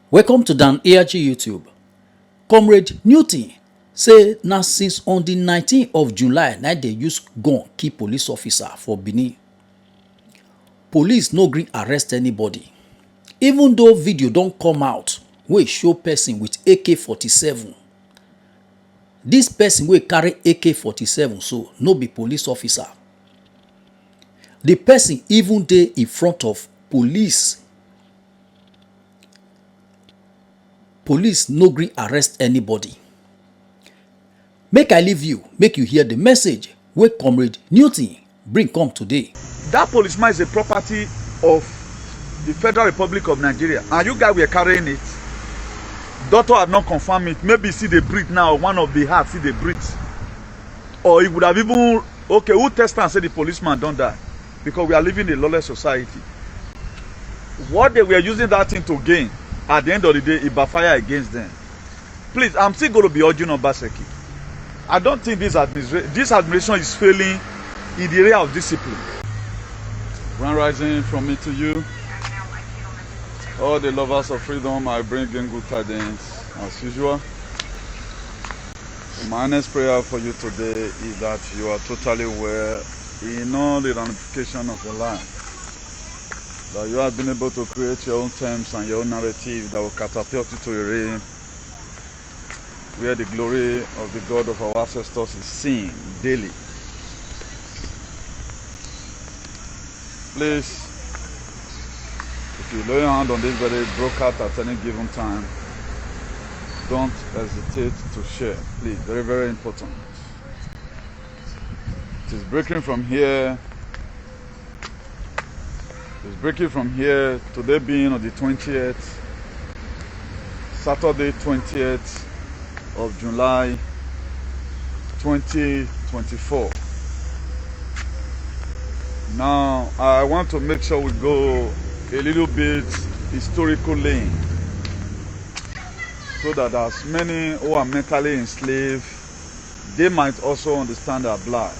Welcome to Dan ARG YouTube. Comrade Newton say na since on the 19th of July na dey use gun kill police officer for Benin. Police no gree arrest anybody. Even though video don come out wey show person with AK-47. This person wey carry AK-47 so no be police officer. The person even dey in front of police. Police no gree arrest anybody. Make I leave you, make you hear the message wey Comrade Newton bring come today. That policeman is a property of the Federal Republic of Nigeria, and you guys were carrying it. Doctor had not confirmed it. Maybe see they breathe now. One of the hearts see they breathe, or he would have even who test and say the policeman don't die, because we are living in a lawless society. What they were using that thing to gain, at the end of the day, it backfire against them. Please, I'm still going to be urging Obaseki. I don't think this administration is failing in the area of discipline. Grand rising from me to you. All the lovers of freedom, I bring in good tidings as usual. My honest prayer for you today is that you are totally well in all the ramifications of your life. That you have been able to create your own terms and your own narrative that will catapult you to a realm where the glory of the God of our ancestors is seen daily. Please, if you lay your hand on this very broadcast at any given time, don't hesitate to share. Please, very, very important. It is breaking from here. It's breaking from here, today being on the 20th, Saturday 20th of July 2024. Now, I want to make sure we go a little bit historical lane, so that as many who are mentally enslaved, they might also understand our blood.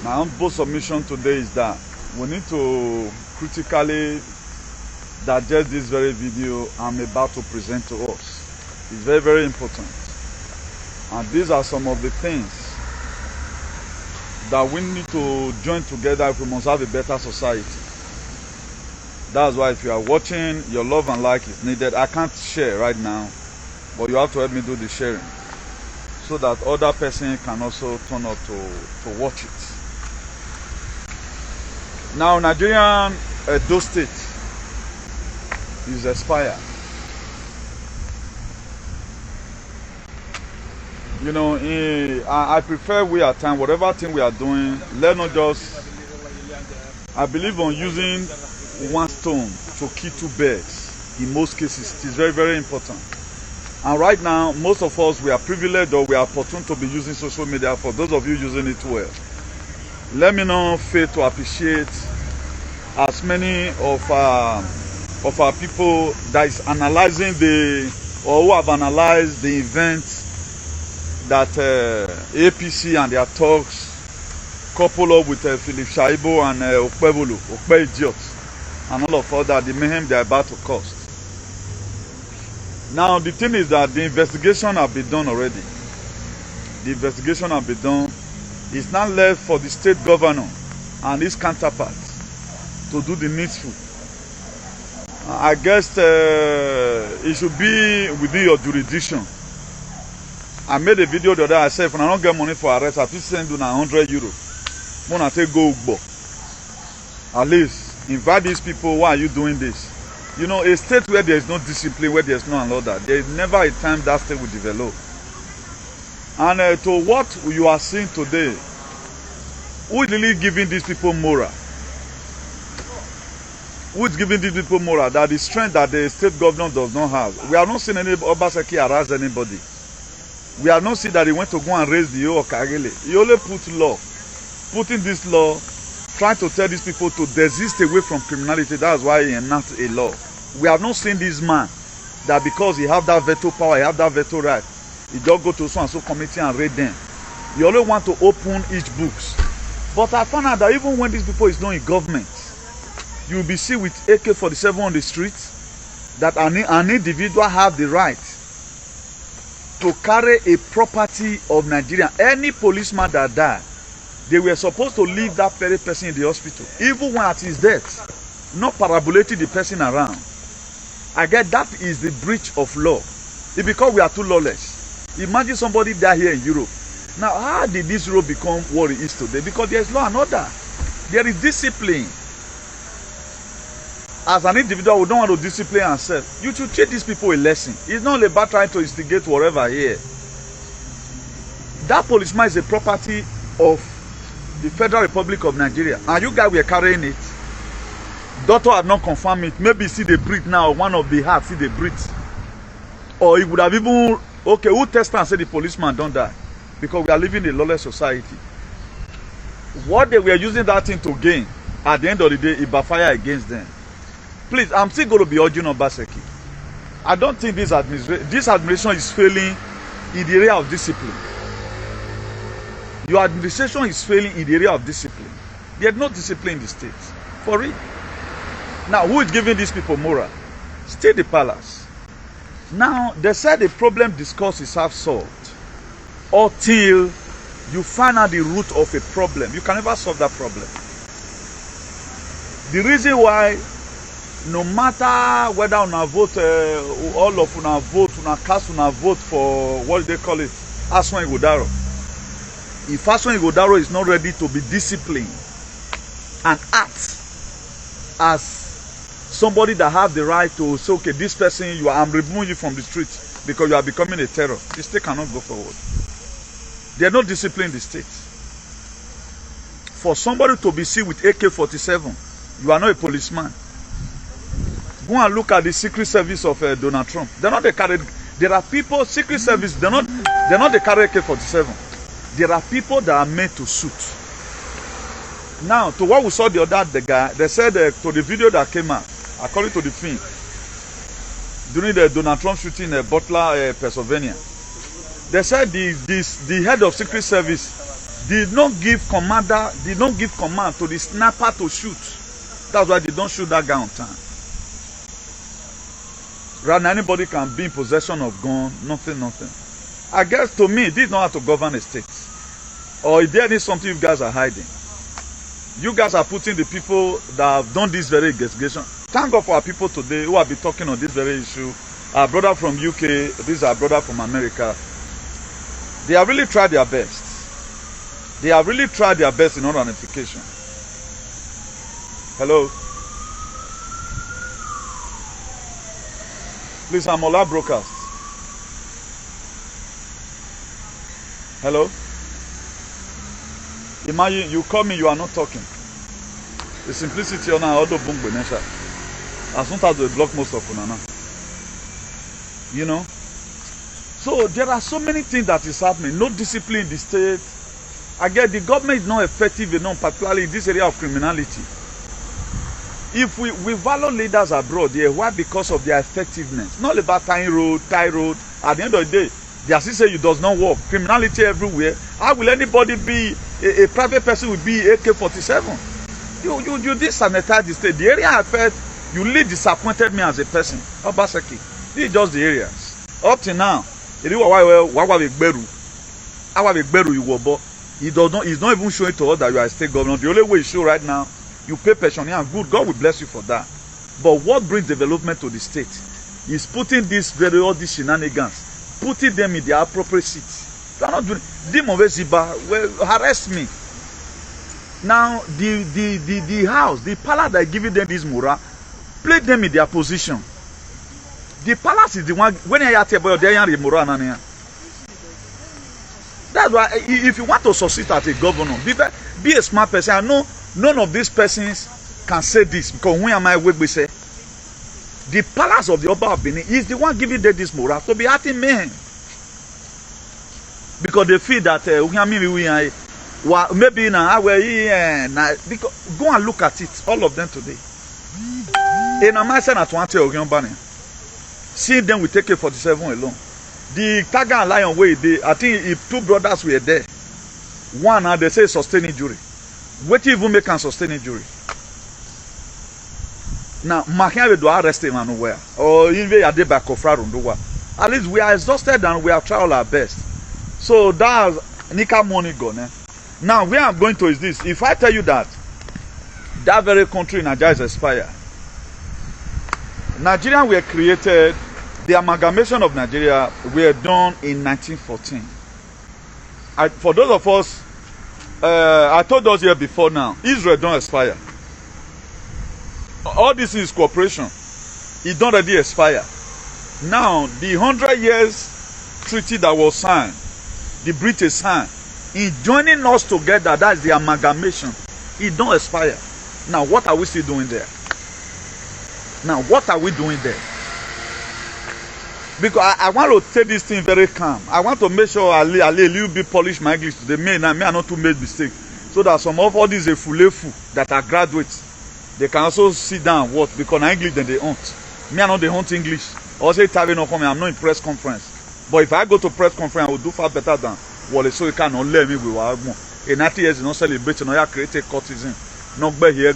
My humble submission today is that we need to critically digest this very video I'm about to present to us. It's very, very important. And these are some of the things that we need to join together if we must have a better society. That's why if you are watching, your love and like is needed. I can't share right now, but you have to help me do the sharing so that other person can also turn up to watch it. Now, Nigerian Edo State is expired. You know, I prefer we at time, whatever thing we are doing, let not just, I believe on using one stone to kill two birds. In most cases, it is very, very important. And right now, most of us, we are privileged or we are opportune to be using social media. For those of you using it well, let me not fail to appreciate as many of our people that is analyzing or who have analyzed the events that APC and their talks couple up with Philip Shaibo and Okpe Idiot and all of that, the mayhem they are about to cause. Now the thing is that the investigation have been done already. The investigation have been done. It's now left for the state governor and his counterparts to do the needful. I guess it should be within your jurisdiction. I made a video the other day. I said, if I don't get money for arrest, I will send you 100 euros. When I take go, at least invite these people. Why are you doing this? You know, a state where there is no discipline, where there is no order, there is never a time that state will develop. And to what you are seeing today, who is really giving these people moral? Who is giving these people moral? That the strength that the state government does not have. We have not seen any Obaseki harass anybody. We have not seen that he went to go and raise the Okagele. He only put law. Putting this law, trying to tell these people to desist away from criminality. That's why he enacted a law. We have not seen this man that because he have that veto power, he have that veto right, he just go to so and so committee and raid them. You only want to open each books. But I found out that even when these people is not in government, you will be seen with AK-47 on the streets. that an individual have the right to carry a property of Nigeria. Any policeman that died, they were supposed to leave that very person in the hospital, even when at his death, not parabolating the person around. I get that is the breach of law. It's because we are too lawless. Imagine somebody die here in Europe. Now, how did this road become what it is today? Because there is law and order. There is discipline. As an individual, we don't want to discipline ourselves. You should teach these people a lesson. It's not about trying to instigate whatever here. That policeman is a property of the Federal Republic of Nigeria. And you guys were carrying it. Doctor had not confirmed it. Maybe see the breed now, one of the hearts see the breed. Or he would have even, okay, who test and say the policeman don't die? Because we are living in a lawless society. What they were using that thing to gain, at the end of the day, it backfire against them. Please, I'm still going to be urging Obaseki. I don't think this administration is failing in the area of discipline. Your administration is failing in the area of discipline. There's no discipline in the state. For it. Now, who is giving these people moral? Still the palace. Now, they said the problem discussed is half solved. Until you find out the root of a problem. You can never solve that problem. The reason why, no matter whether una vote, all of una vote, una cast una vote for, what do they call it? Aswan Igodaro. If Aswan Igodaro is not ready to be disciplined and act as somebody that have the right to say, okay, this person, I'm removing you from the street because you are becoming a terror, the state cannot go forward. There's no discipline in the state. For somebody to be seen with AK-47, you are not a policeman. Go and look at the Secret Service of Donald Trump. They're not the carry. There are people, Secret Service, they're not the carry AK-47. There are people that are made to shoot. Now, to what we saw the other guy, they said to the video that came out, according to the film, during the Donald Trump shooting in Butler, Pennsylvania, they said the head of Secret Service did not give command to the sniper to shoot. That's why they don't shoot that guy on time. Rather, anybody can be in possession of gun, nothing. I guess to me, this is not how to govern a state. Or is there something you guys are hiding? You guys are putting the people that have done this very investigation. Thank God for our people today who have been talking on this very issue. Our brother from UK, this is our brother from America. They have really tried their best. They have really tried their best in all ramification. Hello? Please, I'm Ola Broadcast. Hello? Imagine you call me, you are not talking. The simplicity on our auto boom benesha. As soon as they block most of Unana. You know? So there are so many things that is happening. No discipline in the state. Again, the government is not effective enough, particularly in this area of criminality. If we value leaders abroad, yeah, why? Because of their effectiveness. Not about tie road. At the end of the day, they still say it does not work. Criminality everywhere. How will anybody be a private person will be AK-47? You desanitize the state. The area I felt you really disappointed me as a person. Obaseki. This is just the areas. Up to now, he's not even showing to us that you are a state governor. The only way you show right now, you pay pensioner and good. God will bless you for that. But what brings development to the state is putting all these shenanigans, putting them in their appropriate seats. You are not doing. Harass me. Now the house, the palace that is giving them this moral, place them in their position. The palace is the one when I tell about the moral. That's why if you want to succeed as a governor, be a smart person. I know none of these persons can say this because when am I we say the palace of the Oba of Benin is the one giving them this moral to be acting men. Because they feel that maybe now because go and look at it, all of them today. And I might say that one seeing them with AK-47 alone. The Tiger and Lion way I think if two brothers were there, one they say sustain injury. What even make can sustain injury? Now, Makiawe do arrest him and nowhere. Or even a day by Kofra Runduwa. At least we are exhausted and we have tried our best. So that's Nika money gone. Now, where I'm going to is this. If I tell you that that very country in Nigeria is expired. Nigeria were created, the amalgamation of Nigeria were done in 1914. For those of us, I told us here before now, Israel don't expire. All this is cooperation. It don't already expire. Now, the 100 years treaty that was signed, the British signed, in joining us together, that's the amalgamation. It don't expire. Now, what are we still doing there? Now, what are we doing there? Because I want to take this thing very calm. I want to make sure I a little bit polish my English today. May I not to make mistakes. So that some of all these fulefu that are graduates, they can also sit down and watch, because in English then they hunt. Me I know they hunt English. Or say Tavi no come, I'm not in press conference. But if I go to press conference, I will do far better than Wale, so you cannot let me with Wagmo. In 90 years, you not celebrating, no, you created courtesan. No be here,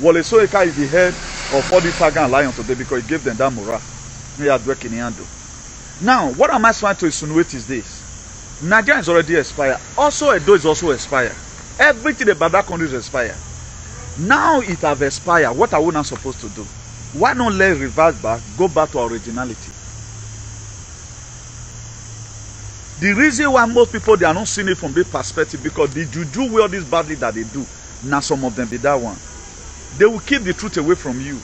Wale, so you can is the head of all these Saga and Lion today because he gave them that morale. Me are working in handle. Now, what am I trying to insinuate is this. Nigeria is already expired. Also, Edo is also expired. Everything about that country is expired. Now it have expired. What are we not supposed to do? Why not let reverse back, go back to originality? The reason why most people they are not seeing it from this perspective, because the juju all this badly that they do, now some of them be that one. They will keep the truth away from you.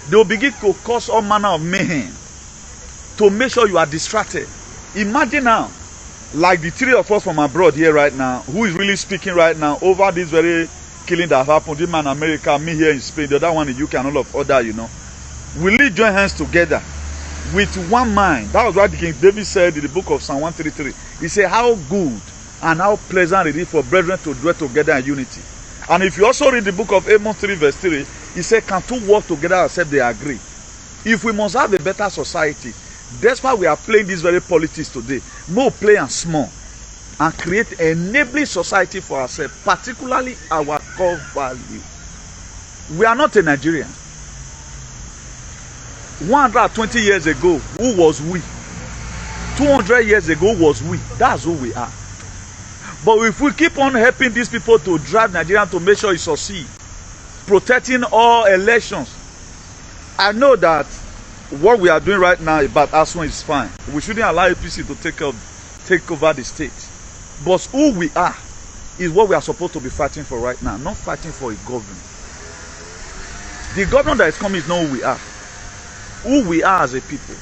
They will begin to cause all manner of mayhem to make sure you are distracted. Imagine now, like the three of us from abroad here right now, who is really speaking right now over this very killing that happened, this man in America, me here in Spain, the other one in UK and all of other, you know. Will we join hands together with one mind? That was what King David said in the book of Psalm 133. He said, how good and how pleasant it is for brethren to dwell together in unity. And if you also read the book of Amos 3 verse 3, he said, can two work together except they agree? If we must have a better society, that's why we are playing this very politics today. More play and small, and create an enabling society for ourselves, particularly our core value. We are not a Nigerian. 120 years ago, who was we? 200 years ago, who was we? That's who we are. But if we keep on helping these people to drive Nigeria to make sure it succeed, protecting all elections, I know that what we are doing right now about ASUN is fine. We shouldn't allow APC to take over the state. But who we are is what we are supposed to be fighting for right now, not fighting for a government. The government that is coming is not who we are. Who we are as a people.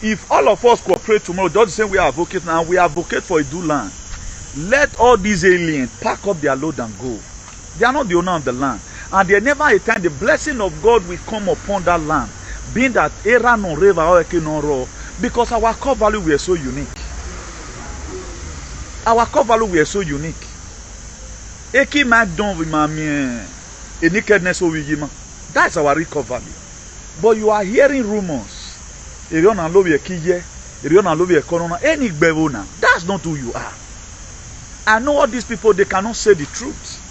If all of us cooperate tomorrow, just the same we are advocating now, we advocate for a due land. Let all these aliens pack up their load and go. They are not the owner of the land. And there never a time the blessing of God will come upon that land. Being that era no river or no raw, because our core value we are so unique. Our core value we are so unique. Eki ma don with my nakedness over yima. That's our real core value. But you are hearing rumors. That's not who you are. I know all these people, they cannot say the truth.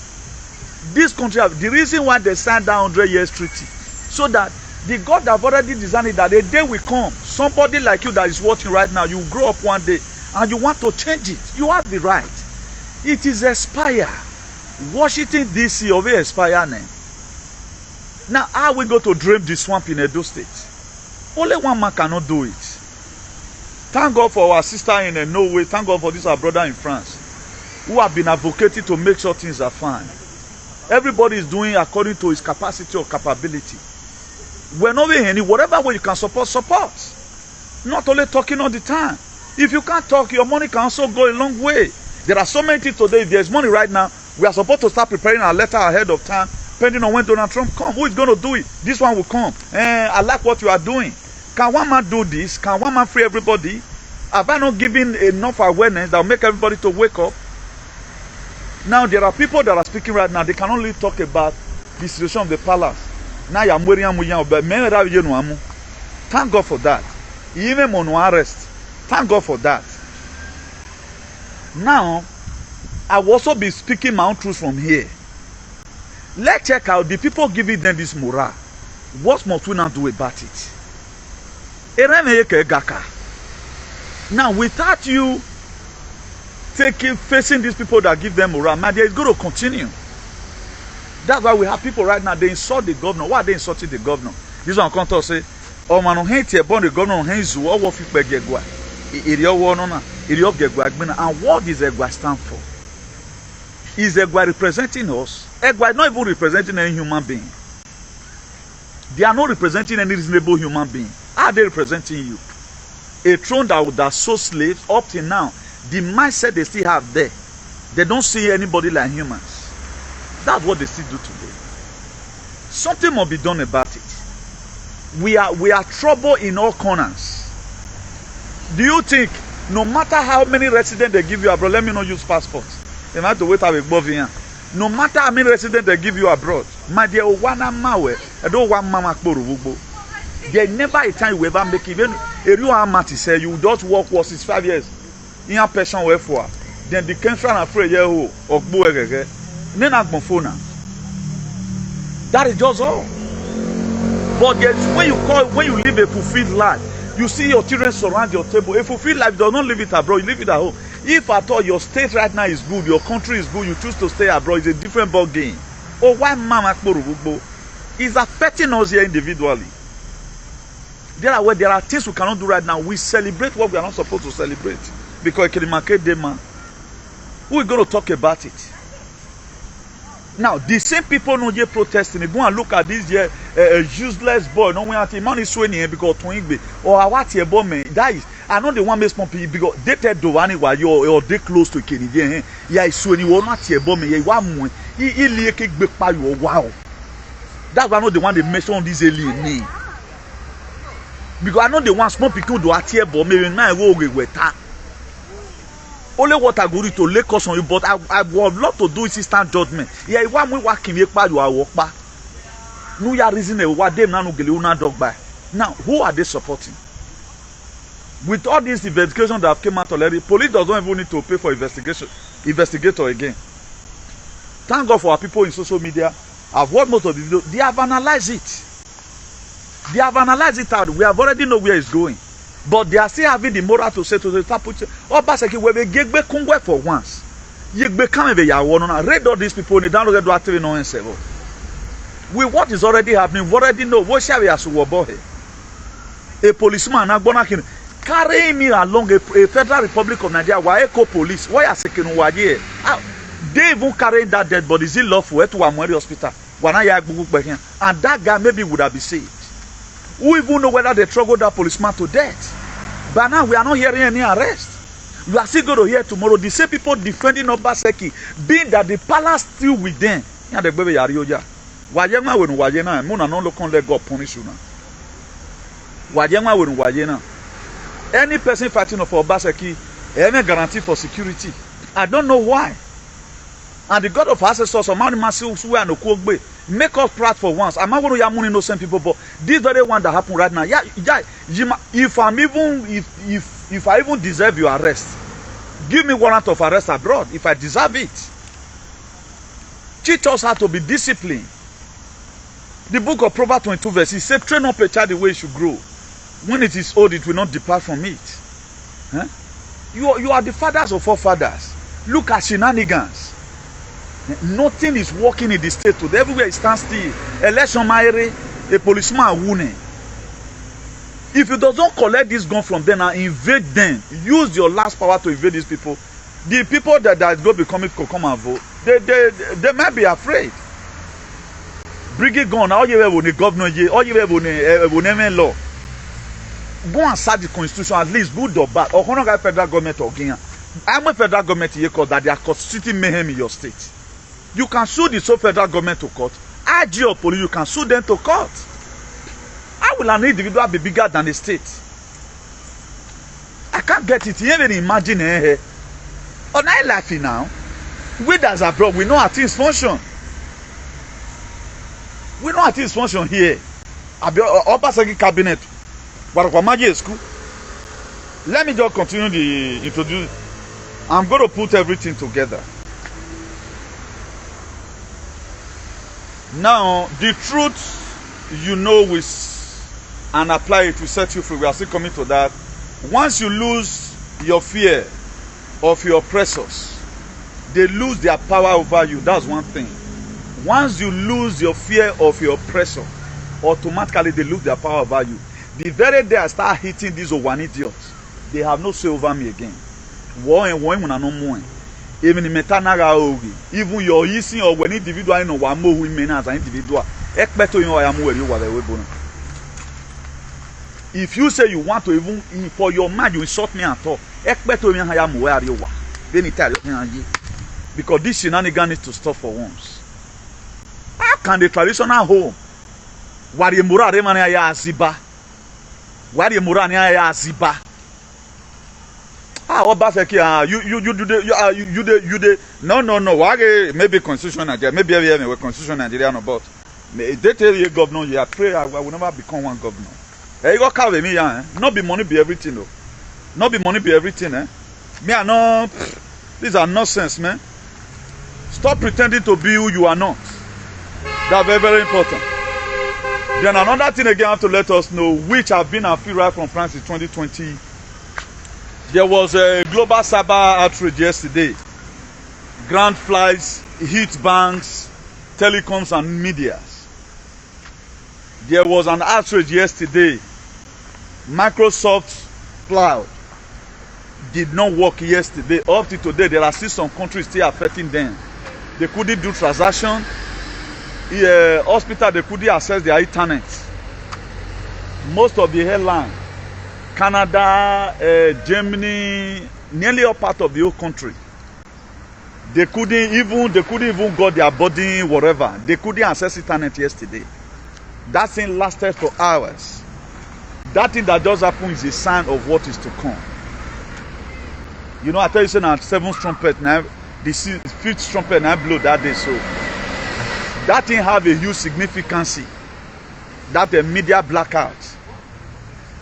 This country, the reason why they signed that 100 years treaty, so that the God have already designed it that a day will come. Somebody like you that is watching right now, you grow up one day and you want to change it. You have the right. It is expire. Washington DC of it expire now. Now, how we go to drain the swamp in Edo State? Only one man cannot do it. Thank God for our sister in Norway. Thank God for this our brother in France, who have been advocating to make sure things are fine. Everybody is doing according to his capacity or capability. We're not doing any, whatever way you can support, support. Not only talking all the time. If you can't talk, your money can also go a long way. There are so many things today. If there's money right now, we are supposed to start preparing our letter ahead of time, depending on when Donald Trump comes. Who is going to do it? This one will come. I like what you are doing. Can one man do this? Can one man free everybody? Have I not given enough awareness that will make everybody to wake up? Now, there are people that are speaking right now. They can only talk about the situation of the palace. Now, thank God for that. Even on unrest. Thank God for that. Now, I will also be speaking my own truth from here. Let's check out the people giving them this morale. What must we now do about it? Now, without you facing these people that give them morale, my dear, it's going to continue. That's why we have people right now, they insult the governor. Why are they insulting the governor? This one come to say, oh man, on hate born the governor on hands who all of you begegwa. And what does Egwa stand for? Is Egwa representing us? Egwa is not even representing any human being. They are not representing any reasonable human being. How are they representing you? A throne that sold slaves up till now, the mindset they still have there, they don't see anybody like humans. That's what they still do today. Something must be done about it. We are trouble in all corners. Do you think no matter how many residents they give you abroad, let me not use passports. They might have to wait above here. No matter how many residents they give you abroad, my dear, I don't want mama. There never a time you ever make even a real amati say you just work was 5 years. In a person way for then the country and afraid you or go again. Then I phone. That is just all. But when you live a fulfilled life, you see your children surround your table. A fulfilled life does not live it abroad, you live it at home. If at all your state right now is good, your country is good, you choose to stay abroad, it's a different ball game. Oh, why mama is affecting us here individually. There are things we cannot do right now. We celebrate what we are not supposed to celebrate. Because it can market them. We're going to talk about it. Now, the same people no here protesting. They go and look at this here useless boy. No one the man is showing here because twin or what here boy man. That is, I know the one makes people because they tell the one while you're they close to Kennedy. Yeah, it's showing you not here boy man. Yeah, one he like big pie. Wow, that's why I know the one they mention this alien name. Because I know the one small people do at here boy maybe now go with that. Only what I go to lay cost on you, but I would love to do is instant judgment. Yeah, one we working here, you are walk back. No, you are reasoning what them now no dog by. Now, who are they supporting? With all these investigations that have came out already, police doesn't even need to pay for investigator again. Thank God for our people in social media. I've watched most of the videos. They have analyzed it. They have analyzed it out. We have already know where it's going. But they are still having the moral to say to the top. Obaseki we gegbe kungwe for once. Yegbe come be ya won. Read all these people. They don't do active no ensevo. With what is already happening, we already know what shall we as a policeman agbona carry me along a Federal Republic of Nigeria. Why eco police? Why are seeking waje? They even carrying that dead body. Is it lawful to Amweri hospital? And that guy maybe would have been saved. Who even know whether they struggled that policeman to death? But now we are not hearing any arrest. You are still going to hear tomorrow the same people defending Obaseki, being that the palace still with them. Any person fighting for Obaseki, any guarantee for security. I don't know why. And the God of ancestors, make us proud for once. I'm not going to yamun innocent people, but this very one that happened right now. Yeah, if I even deserve your arrest, give me warrant of arrest abroad if I deserve it. Teach us how to be disciplined. The book of Proverbs 22 verses says, train up a child the way it should grow. When it is old, it will not depart from it. Huh? You are the fathers of all fathers. Look at shenanigans. Nothing is working in the state today. Everywhere it stands still. Election maire, a policeman wounded. If you don't collect this gun from them and invade them, use your last power to invade these people. The people that is going to be coming to come and vote, they might be afraid. Bring it gun. All you have on the governor, all you have on the law. Go and start the constitution at least good or bad. Or not federal government or Kenya. I'm a federal government here because that they are constituting mayhem in your state. You can sue the sole federal government to court. IG or police, you can sue them to court. How will an individual be bigger than the state? I can't get it. You even imagine it. On I laughing now. We that's abroad, we know how things function. We know how things function here. Obaseki cabinet. Let me just continue the introduce. I'm going to put everything together. Now, the truth you know and apply it to set you free. We are still coming to that. Once you lose your fear of your oppressors, they lose their power over you. That's one thing. Once you lose your fear of your oppressor, automatically they lose their power over you. The very day I start hitting these one idiots, they have no say over me again. Even your easing or when individual know one more women as an individual. If you say you want to even for your mind, you insult me at all. Because this shenanigan needs to stop for once. How can the traditional home where the mura remania ya ziba? Where the mura ya ziba? Obaseki, you do no. Maybe constitution Nigeria, maybe we constitution Nigeria no, but they tell you governor, you are pray I will never become one governor. You go carry me, not be money be everything though. Not be money be everything, Me I know these are nonsense, man. Stop pretending to be who you are not. That's very, very important. Then another thing again I have to let us know, which have been a free ride from France in 2020. There was a global cyber outrage yesterday. Ground flights, hit banks, telecoms and medias. There was an outrage yesterday. Microsoft Cloud did not work yesterday. Up to today, there are still some countries still affecting them. They couldn't do transaction. Hospital, they couldn't access their internet. Most of the airlines, Canada, Germany, nearly all part of the whole country, they couldn't even got their body whatever. They couldn't access internet yesterday. That thing lasted for hours. That thing that just happened is a sign of what is to come. You know, I tell you, say now 7th trumpet now, the 5th trumpet now blow that day. So that thing have a huge significance. That a media blackout.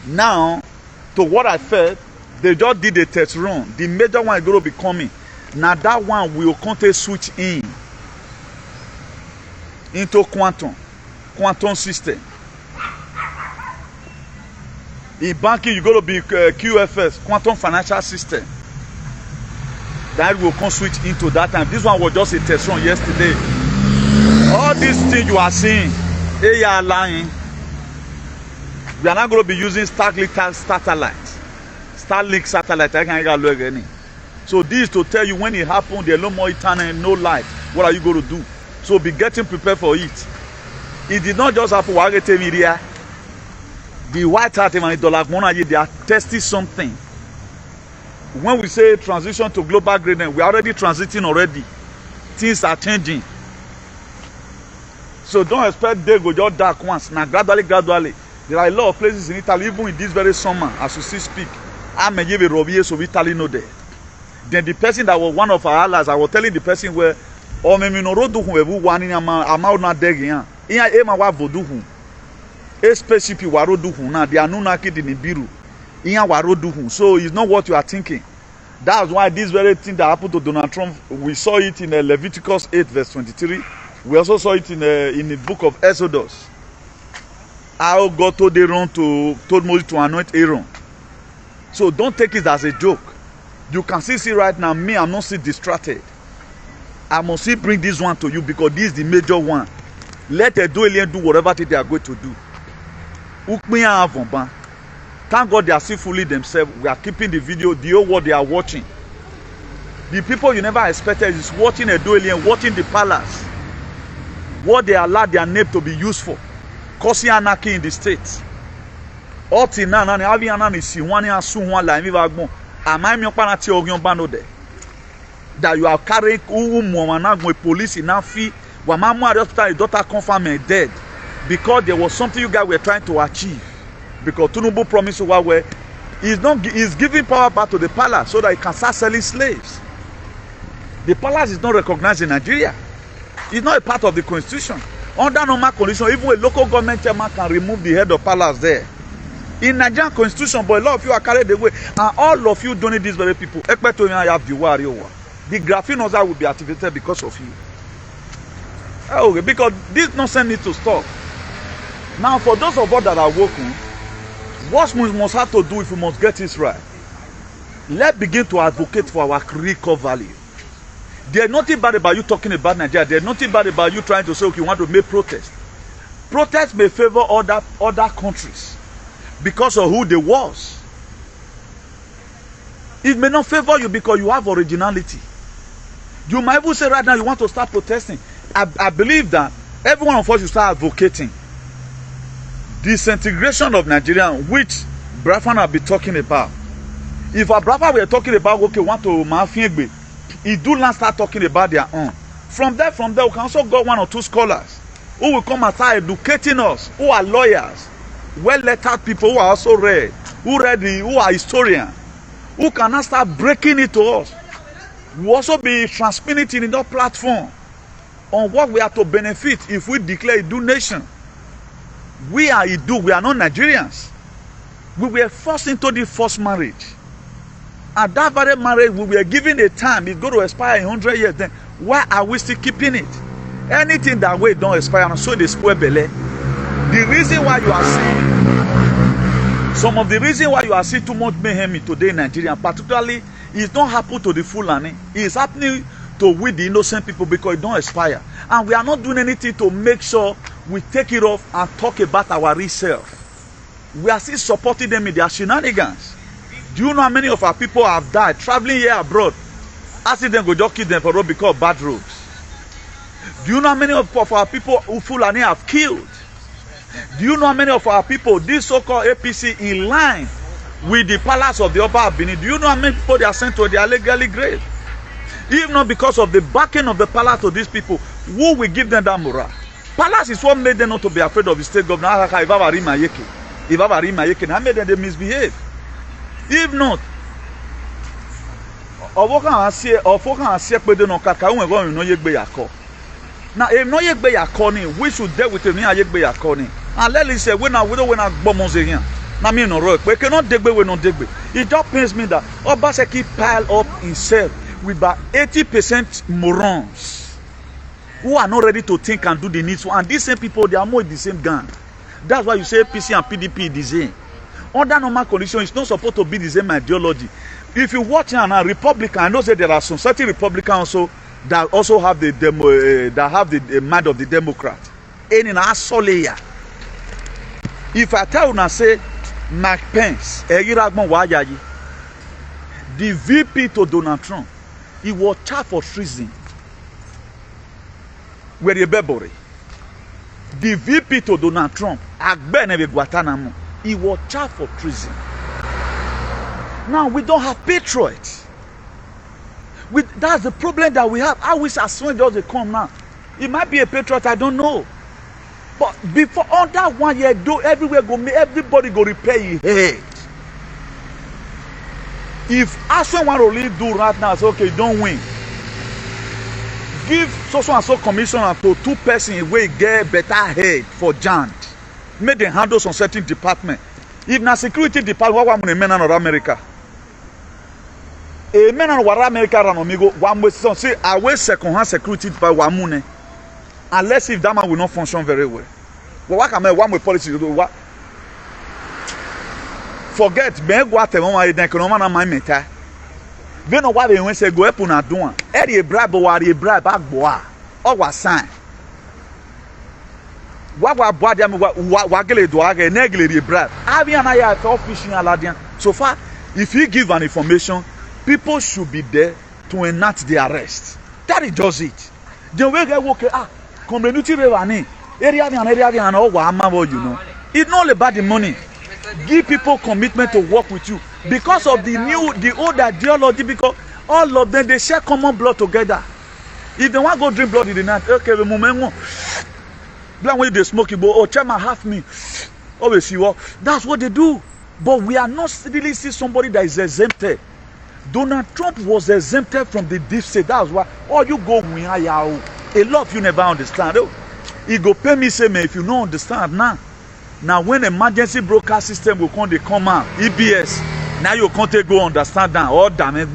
Now, to what I felt, they just did a test run. The major one is going to be coming. Now that one will contain switch into quantum system. In banking, you're going to be QFS, quantum financial system. That will come switch into that time. This one was just a test run yesterday. All these things you are seeing, they are lying. We are not going to be using Starlink satellite. So this is to tell you when it happens, there's no more internet, no light. What are you going to do? So be getting prepared for it. It did not just happen. The White House and the they are testing something. When we say transition to global greatness, we are already transiting already. Things are changing. So don't expect they go just dark once. Now gradually. There are a lot of places in Italy, even in this very summer, as we still speak. I'm a Robier, so Italy know there. Then the person that was one of our allies, I was telling the person where, oh, me no road do who one in a amount not there. In a vodu who. A spaceship you waro do who now, they are no naked in the biru. In a waro do who. So it's not what you are thinking. That's why this very thing that happened to Donald Trump, we saw it in Leviticus 8, verse 23. We also saw it in the book of Exodus. How God told Moses to anoint Aaron. So don't take it as a joke. You can see right now, me, I'm not still distracted. I must still bring this one to you because this is the major one. Let the alien do whatever they are going to do. Thank God they are still fooling themselves. We are keeping the video, the whole world they are watching. The people you never expected is watching a alien, watching the palace. What they allowed their name to be used for. Causing anarchy in the state. All till now, having anarchy is one year soon one like me vagbon. Am I penalty organ bando there? That you are carrying with police in Afi. When my mother hospital, his daughter confirmed dead because there was something you guys were trying to achieve. Because Tinubu promised you what where he's giving power back to the palace so that he can start selling slaves. The palace is not recognized in Nigeria. It's not a part of the constitution. Under normal condition, even a local government chairman can remove the head of palace there. In Nigerian constitution, but a lot of you are carried away, and all of you don't need these very people. The graphene will be activated because of you. Okay, because this nonsense needs to stop. Now, for those of us that are working, what we must have to do if we must get this right, let's begin to advocate for our critical value. There's nothing bad about you talking about Nigeria. There's nothing bad about you trying to say, okay, you want to make protest. Protest may favor other countries because of who they was. It may not favor you because you have originality. You might even say right now you want to start protesting. I believe that every one of us should start advocating disintegration of Nigeria, which Brafan have been talking about. If our brother were talking about, okay, want to Mafiegbe, he do not start talking about their own. From there, we can also go one or two scholars who will come and start educating us, who are lawyers, well-lettered people who are also who are historians, who can now start breaking it to us. We also be transmitting in that platform on what we are to benefit if we declare Idu nation. We are Idu, we are not Nigerians. We were forced into the forced marriage. And that very marriage, we were given a time, it's going to expire in 100 years. Then why are we still keeping it? Anything that way don't expire, and so they spoil belly. The reason why you are seeing, some of the reason why you are seeing too much mayhem today in Nigeria, particularly, it's not happening to the Fulani. It's happening to we the innocent people because it don't expire. And we are not doing anything to make sure we take it off and talk about our real self. We are still supporting them in their shenanigans. Do you know how many of our people have died traveling here abroad? Accident go just kill them for road because of bad roads. Do you know how many of our people who Fulani have killed? Do you know how many of our people, this so-called APC, in line with the palace of the Oba of Benin? Do you know how many people they are sent to their legally grave? If not because of the backing of the palace to these people, who will give them that morale? Palace is what made them not to be afraid of the state governor. If I made them they misbehave. If not, now if no yegbe yakoni, we should deal with him yegbe yakoni. And let me say, when I bomb here, na me no rock. We cannot degbe, we not degbe. It just pains me that Obaseki pile up himself with about 80% morons who are not ready to think and do the needs. And these same people, they are more in the same gang. That's why you say PC and PDP the same. Under normal conditions, it's not supposed to be the same ideology. If you watch now, Republican, I know that there are some certain Republicans also that also have the mind of the Democrat. And in our layer, if I tell you now, say Mike Pence, the VP to Donald Trump, he was charged for treason. Where the Bebore, the VP to Donald Trump, Agbene Guantanamo, he was charged for treason. Now we don't have patriots. That's the problem that we have. I wish as soon as they come now. It might be a patriot, I don't know. But before on that 1 year, do everywhere go, everybody go repair your head. If Aswan want to really do right now, say okay, don't win. Give so and so commissioner to 2 persons wey get better head for Jan. Make them handle some certain department. If na security department, what we men in America? A men in America run amigo. One way say I will second-hand security department one. Unless if that man will not function very well. But what can I one way policy do? What? Forget me what the one then can no man my meta. They know what they when say go up on a doing. Any bribe or a bribe back boy or what sign. What body am what gele do aga negle the bribe. Abi and I are fishing aladian. So far, if he give an information, people should be there to enact the arrest. That is just it. The way they work community revenue area and all what you know. It's not about the money. Give people commitment to work with you because of the old ideology, because all of them they share common blood together. If they want to go drink blood in the night, okay, the moment when they smoke it, oh, chairman half me. Always see what that's what they do. But we are not really see somebody that is exempted. Donald Trump was exempted from the deep state. That's why all you go win a lot of you never understand. He go pay me say me if you don't understand now. Now when emergency broadcast system will come out, EBS, now you can't go understand now. Or damn it,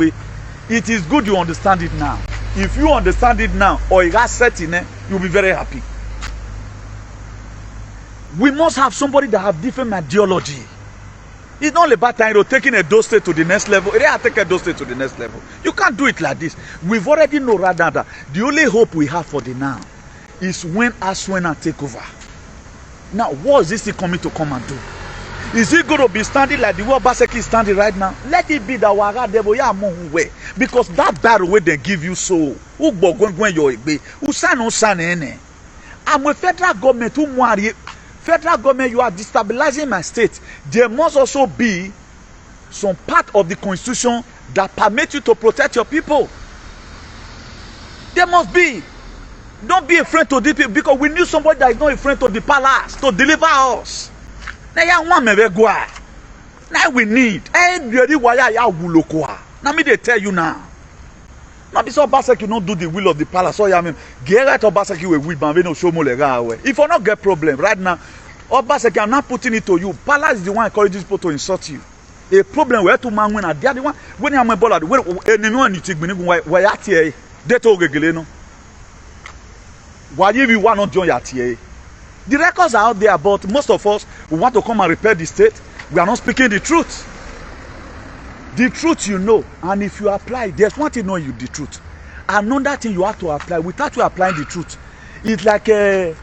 it is good you understand it now. If you understand it now, or you got set in it, you'll be very happy. We must have somebody that have different ideology. It's not about time to taking a dose state to the next level. They are taking a dose state to the next level. You can't do it like this. We've already know rather that the only hope we have for the now is when Aswena take over. Now, what is this thing coming to come and do? Is he going to be standing like the way Obaseki is standing right now? Let it be that Waga Devil ya way, because that battle where they give you so who going your who sign on sign any. I'm a federal government who worry. Federal government, you are destabilizing my state. There must also be some part of the constitution that permits you to protect your people. There must be. Don't be afraid to the people, because we need somebody that is not afraid to the palace to deliver us. Now we need. Now me they tell you now. Now this Obaseki not do the will of the palace. So I mean, get right Obaseki we no show more away. If you not get problem right now, Obaseki, I'm not putting it to you. Palace is the one encouraging people to insult you. A problem where to man when I the one when I'm a ballad when anyone you take me why at here they told no. Why if you want not join at here? The records are out there, but most of us we want to come and repair the state. We are not speaking the truth. The truth you know, and if you apply, there's one thing knowing you the truth. Another thing you have to apply without you applying the truth. It's like a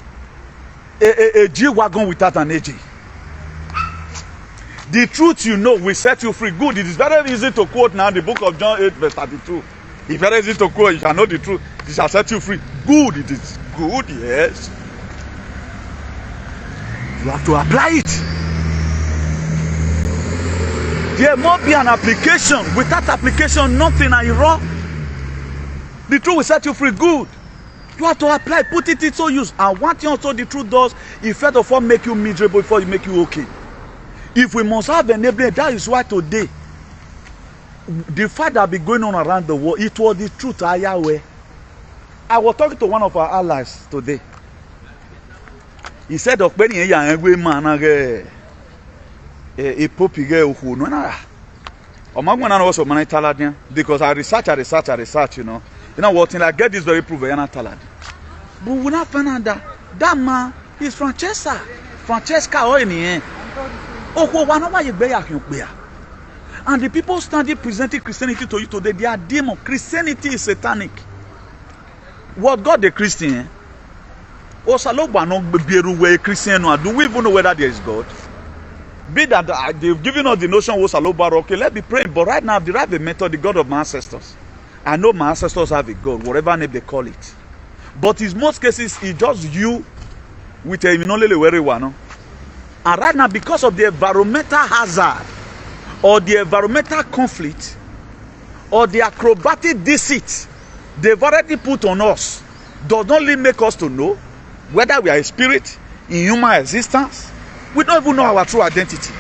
G-Wagon without an AG. The truth you know will set you free. Good. It is very easy to quote now the book of John 8 verse 32. It's very easy to quote. You shall know the truth. It shall set you free. Good. It is good, yes. You have to apply it. There must be an application. Without application, nothing are wrong. The truth will set you free. Good. You have to apply, put it into use. And one thing also the truth does, it first of all make you miserable before it make you okay. If we must have enabling, that is why today, the fight that be going on around the world, it was the truth. I was talking to one of our allies today. He said, because I research, you know. You know what? I get this very proof. But we not find out that man is Francesca or any. And the people standing presenting Christianity to you today, they are demon. Christianity is satanic. What God the Christian? Christian. Do we even know whether there is God? Be that they've given us the notion okay, let's be praying. But right now, they have a method, the God of my ancestors. I know my ancestors have a God, whatever name they call it. But in most cases, it's just you with a no? And right now, because of the environmental hazard, or the environmental conflict, or the acrobatic deceit they've already put on us, does not really make us to know whether we are a spirit in human existence. We don't even know our true identity.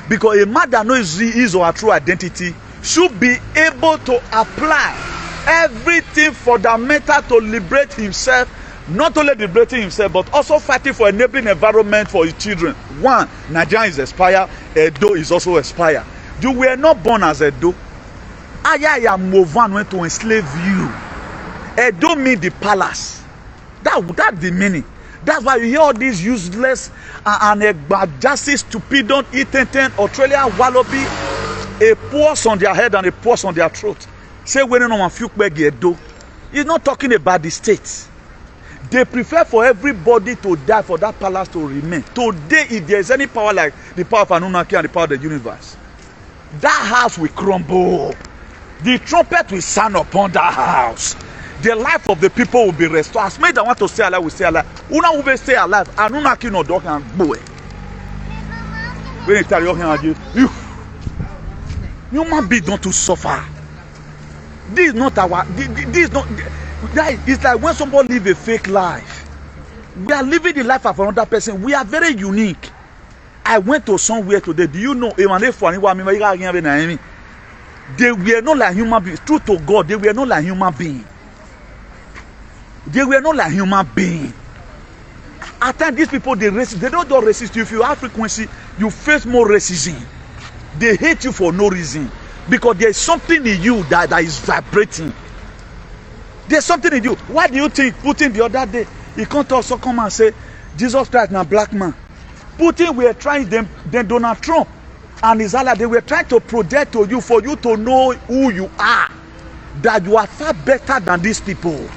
Because a man that knows his or her true identity should be able to apply everything fundamental to liberate himself, not only liberating himself, but also fighting for enabling environment for his children. One, Nigeria is expired, Edo is also expired. You were not born as Edo. Aya Movan went to enslave you. Edo means the palace. That's the meaning. That's why you hear all these useless and justice, stupidon, itenten, Australia, wallaby, a pause on their head and a pause on their throat. Say when no one feel Edo. He's not talking about the states. They prefer for everybody to die for that palace to remain. Today, if there is any power like the power of Anunnaki and the power of the universe, that house will crumble. The trumpet will sound upon that house. The life of the people will be restored. As many that want to stay alive will stay alive. Una will stay alive. Anunnaki no dog and boy. When you tell you, human beings don't to suffer. This is not our. This is not. It's like when somebody live a fake life. We are living the life of another person. We are very unique. I went to somewhere today. Do you know? They were not like human beings. True to God, they were not like human beings. They were not like human beings. At times, these people, they resist. They don't just resist you. If you have frequency, you face more racism. They hate you for no reason. Because there is something in you that is vibrating. There's something in you. Why do you think Putin the other day, he can't also come and say, Jesus Christ now black man? Putin were trying then Donald Trump and his ally, they were trying to project to you for you to know who you are. That you are far better than these people.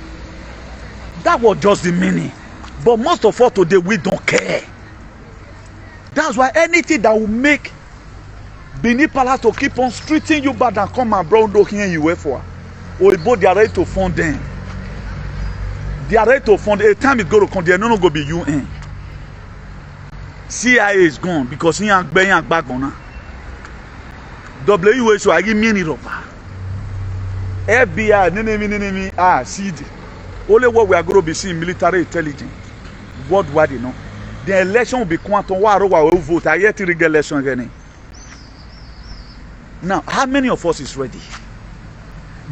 That was just the meaning. But most of us today, we don't care. That's why anything that will make Benin Palace to keep on treating you bad and come and brown down here you wait for. Or they are ready to fund them. They are ready to fund. A time is going to come, they are not going to be UN. CIA is gone because he ain't back on now. WHO, I give me rubber. FBI, CD. Only what we are going to be seeing military intelligence. Worldwide, you know. The election will be quantum. Why will vote? I yet to rig election again. Now, how many of us is ready?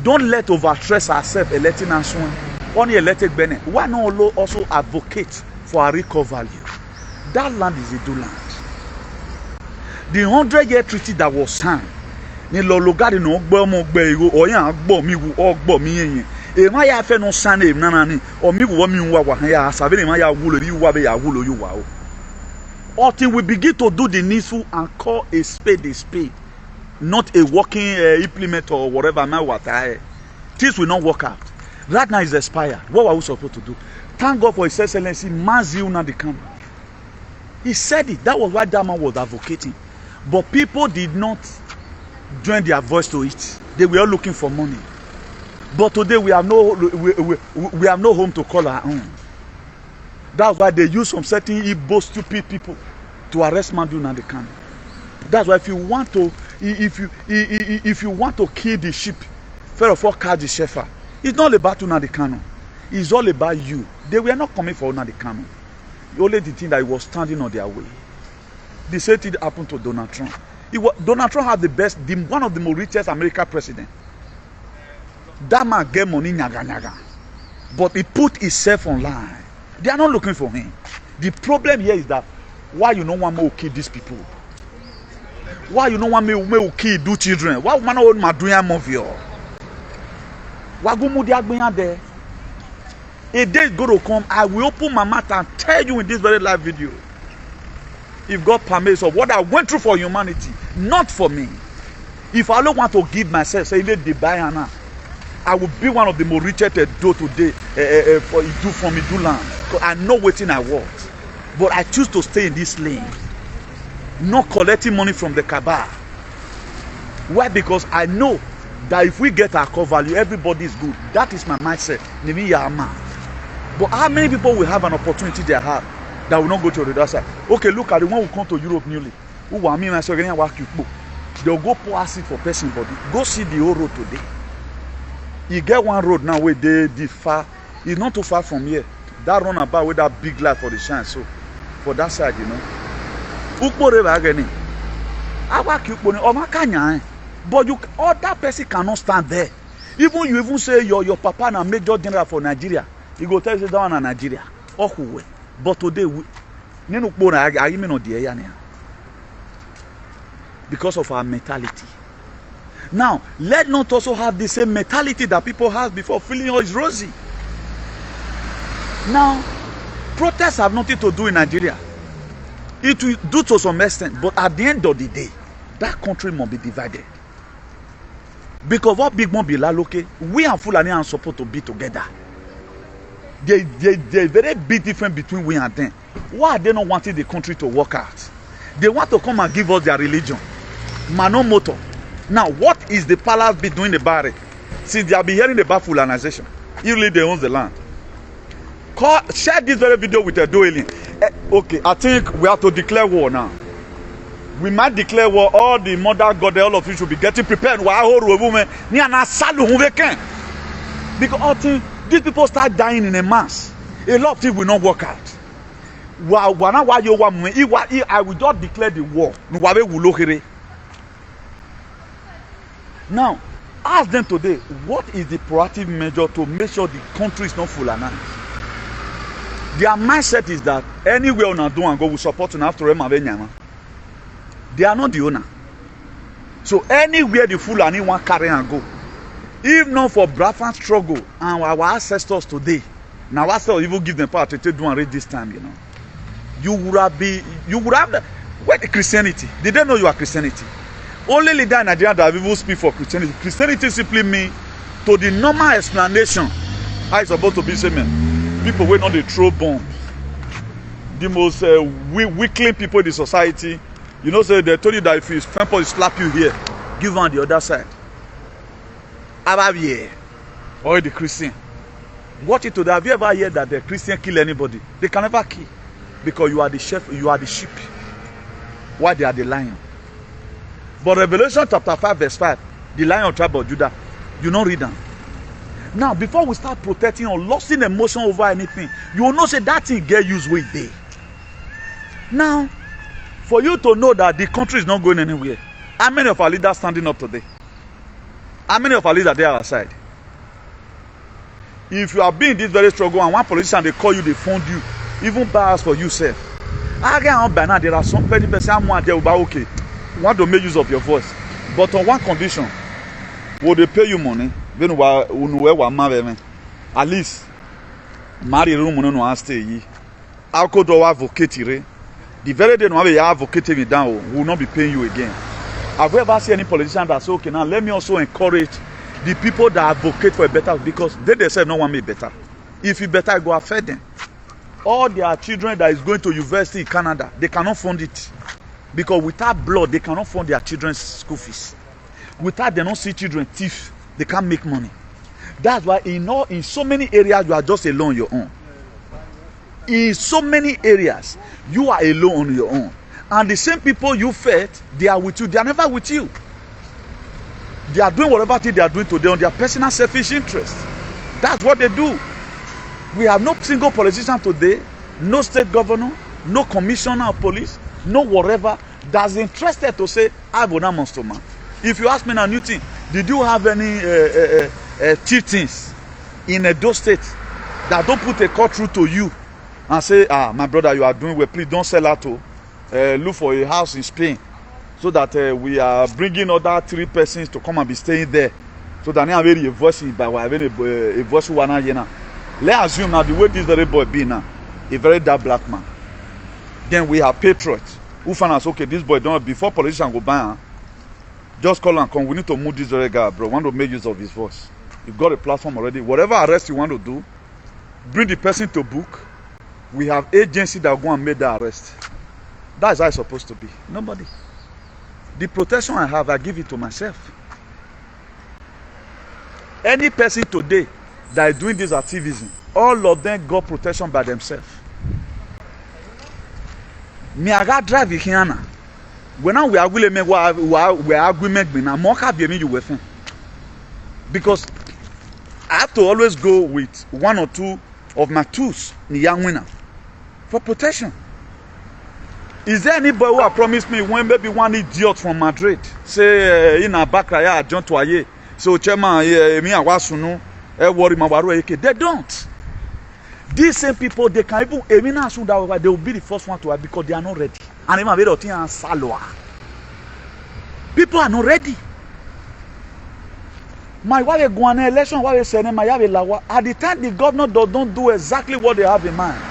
Don't let overstress ourselves electing and so on. Only elected Benin. Why not also advocate for a recall value? That land is a do land. The 100-year treaty that was signed. Ni lo logari no gbo mo gbe iro oyan gbo mi wu ogbo mi yen e ma ya fe no san e nana ni o mi wo mi wa wa ya sabe ni ma ya wulo ri wa be ya wulo you wa o until we begin to do the needful and call a spade, not a working implement or whatever man what things will not work out. Right now is expired. What are we supposed to do? Thank God for His Excellency Mazi Nnamdi Kanu. He said it. That was why that man was advocating, but people did not join their voice to it. They were all looking for money. But today we have no home to call our own. That's why they use some certain Igbo stupid people to arrest Mazi Nnamdi Kanu. That's why if you want to kill the sheep, first of all catch the shepherd. It's not about Nnamdi Kanu. It's all about you. They were not coming for Nnamdi Kanu. Only the thing that he was standing on their way. The same thing happened to Donald Trump. Donald Trump had one of the most richest American president. That man get money nyaga nyaga, but he put himself online. They are not looking for him. The problem here is that why you don't want me to kill these people? Why you don't want me to kill do children? Why man not my doing movie? Why go mudi agbiyan there? A day is going to come. I will open my mouth and tell you in this very live video. If God permits, of what I went through for humanity, not for me. If I don't want to give myself, say let the buy now, I will be one of the most richest do today for Idu land. Because I know what I want, but I choose to stay in this lane, not collecting money from the cabal. Why? Because I know that if we get our core value, everybody is good. That is my mindset. But how many people will have an opportunity they have that will not go to the other side? Okay, look at the one who come to Europe newly. Who are me and say they'll go pour acid for person body. Go see the whole road today. You get one road now where they far. It's not too far from here. That runabout with that big light for the shine. So for that side, you know. But that person cannot stand there. Even you even say your papa na major general for Nigeria. He go tell you that one in Nigeria. But today because of our mentality. Now, let not also have the same mentality that people have before feeling oh it's rosy. Now, protests have nothing to do in Nigeria. It will do to some extent, but at the end of the day, that country must be divided. Because what big one be laloke, we and Fulani are supposed to be together. There's a very big difference between we and them. Why are they not wanting the country to work out? They want to come and give us their religion. Mano moto. Now, what is the palace be doing about it? Since they have been hearing about Fulanization, usually they own the land. Share this very video with a doing. Okay, I think we have to declare war now. We might declare war. All the mother god, all of you should be getting prepared. Because these people start dying in a mass. A lot of things will not work out. I will just declare the war. Now, ask them today, what is the proactive measure to make sure the country is not fulanized? Their mindset is that anywhere on do and go will support and after them. They are not the owner. So anywhere the Fulani want carry and go, If not for Biafran struggle and our ancestors today, now our ancestors even give them power to do and read this time, you would have what Christianity? Did they know you are Christianity? Only leader in Nigeria that even speak for Christianity. Christianity simply means to the normal explanation how it's supposed to be saying, people will not they throw bombs. The most weakling people in the society, say they told you that if you find slap you here, give on the other side. Or the Christian. Watch it today. Have you ever heard that the Christian kill anybody? They can never kill. Because you are the shepherd, you are the sheep. Why they are the lion? But Revelation chapter 5 verse 5, the lion of tribe of Judah, you don't read them. Now, before we start protecting or losing emotion over anything, you will not say that thing get used with day. Now, for you to know that the country is not going anywhere, how many of our leaders standing up today? How many of our leaders are there outside? If you have been in this very struggle and one politician they call you, they fund you, even buy us for yourself. There are some petty person okay, want to make use of your voice. But on one condition, will they pay you money? At least marry room no stay. I'll go to advocate. The very day no advocate me down will not be paying you again. Have you ever seen any politician that say, okay, now let me also encourage the people that advocate for a better, because they say no one make better. If you better, go affect them. All their children that is going to university in Canada, they cannot fund it. Because without blood, they cannot fund their children's school fees. Without they don't see children thief, they can't make money. That's why in so many areas, you are just alone on your own. In so many areas, you are alone on your own. And the same people you fed, they are with you. They are never with you. They are doing whatever thing they are doing today on their personal selfish interest. That's what they do. We have no single politician today, no state governor, no commissioner of police, no whatever that's interested to say, I have a monster man. If you ask me now, new thing, did you have any chieftains in Edo State that don't put a call through to you and say, my brother, you are doing well, please don't sell out to look for a house in Spain, so that we are bringing other 3 persons to come and be staying there, so that they have a voice by a voice one. Let's assume now the way this very boy be now, a very dark black man. Then we have patriots who find us, okay, this boy don't, before politicians go by, just call and come. We need to move this very guy, bro. Want to make use of his voice. You've got a platform already. Whatever arrest you want to do, bring the person to book. We have agency that go and make the arrest. That's how it's supposed to be. Nobody. The protection I have, I give it to myself. Any person today that is doing this activism, all of them got protection by themselves. Me I got drive here now. When we are willing to we are agreement now, more can be me you with him. Because I have to always go with 1 or 2 of my tools in the young winner for protection. Is there anybody who have promised me when maybe one idiot from Madrid say in a back I John Toye, so chairman me and wasunu worry my waru? They don't. These same people, they can even they will be the first one to because they are not ready. And even people are not ready. My wife go on election, at the time the governor don't do exactly what they have in mind,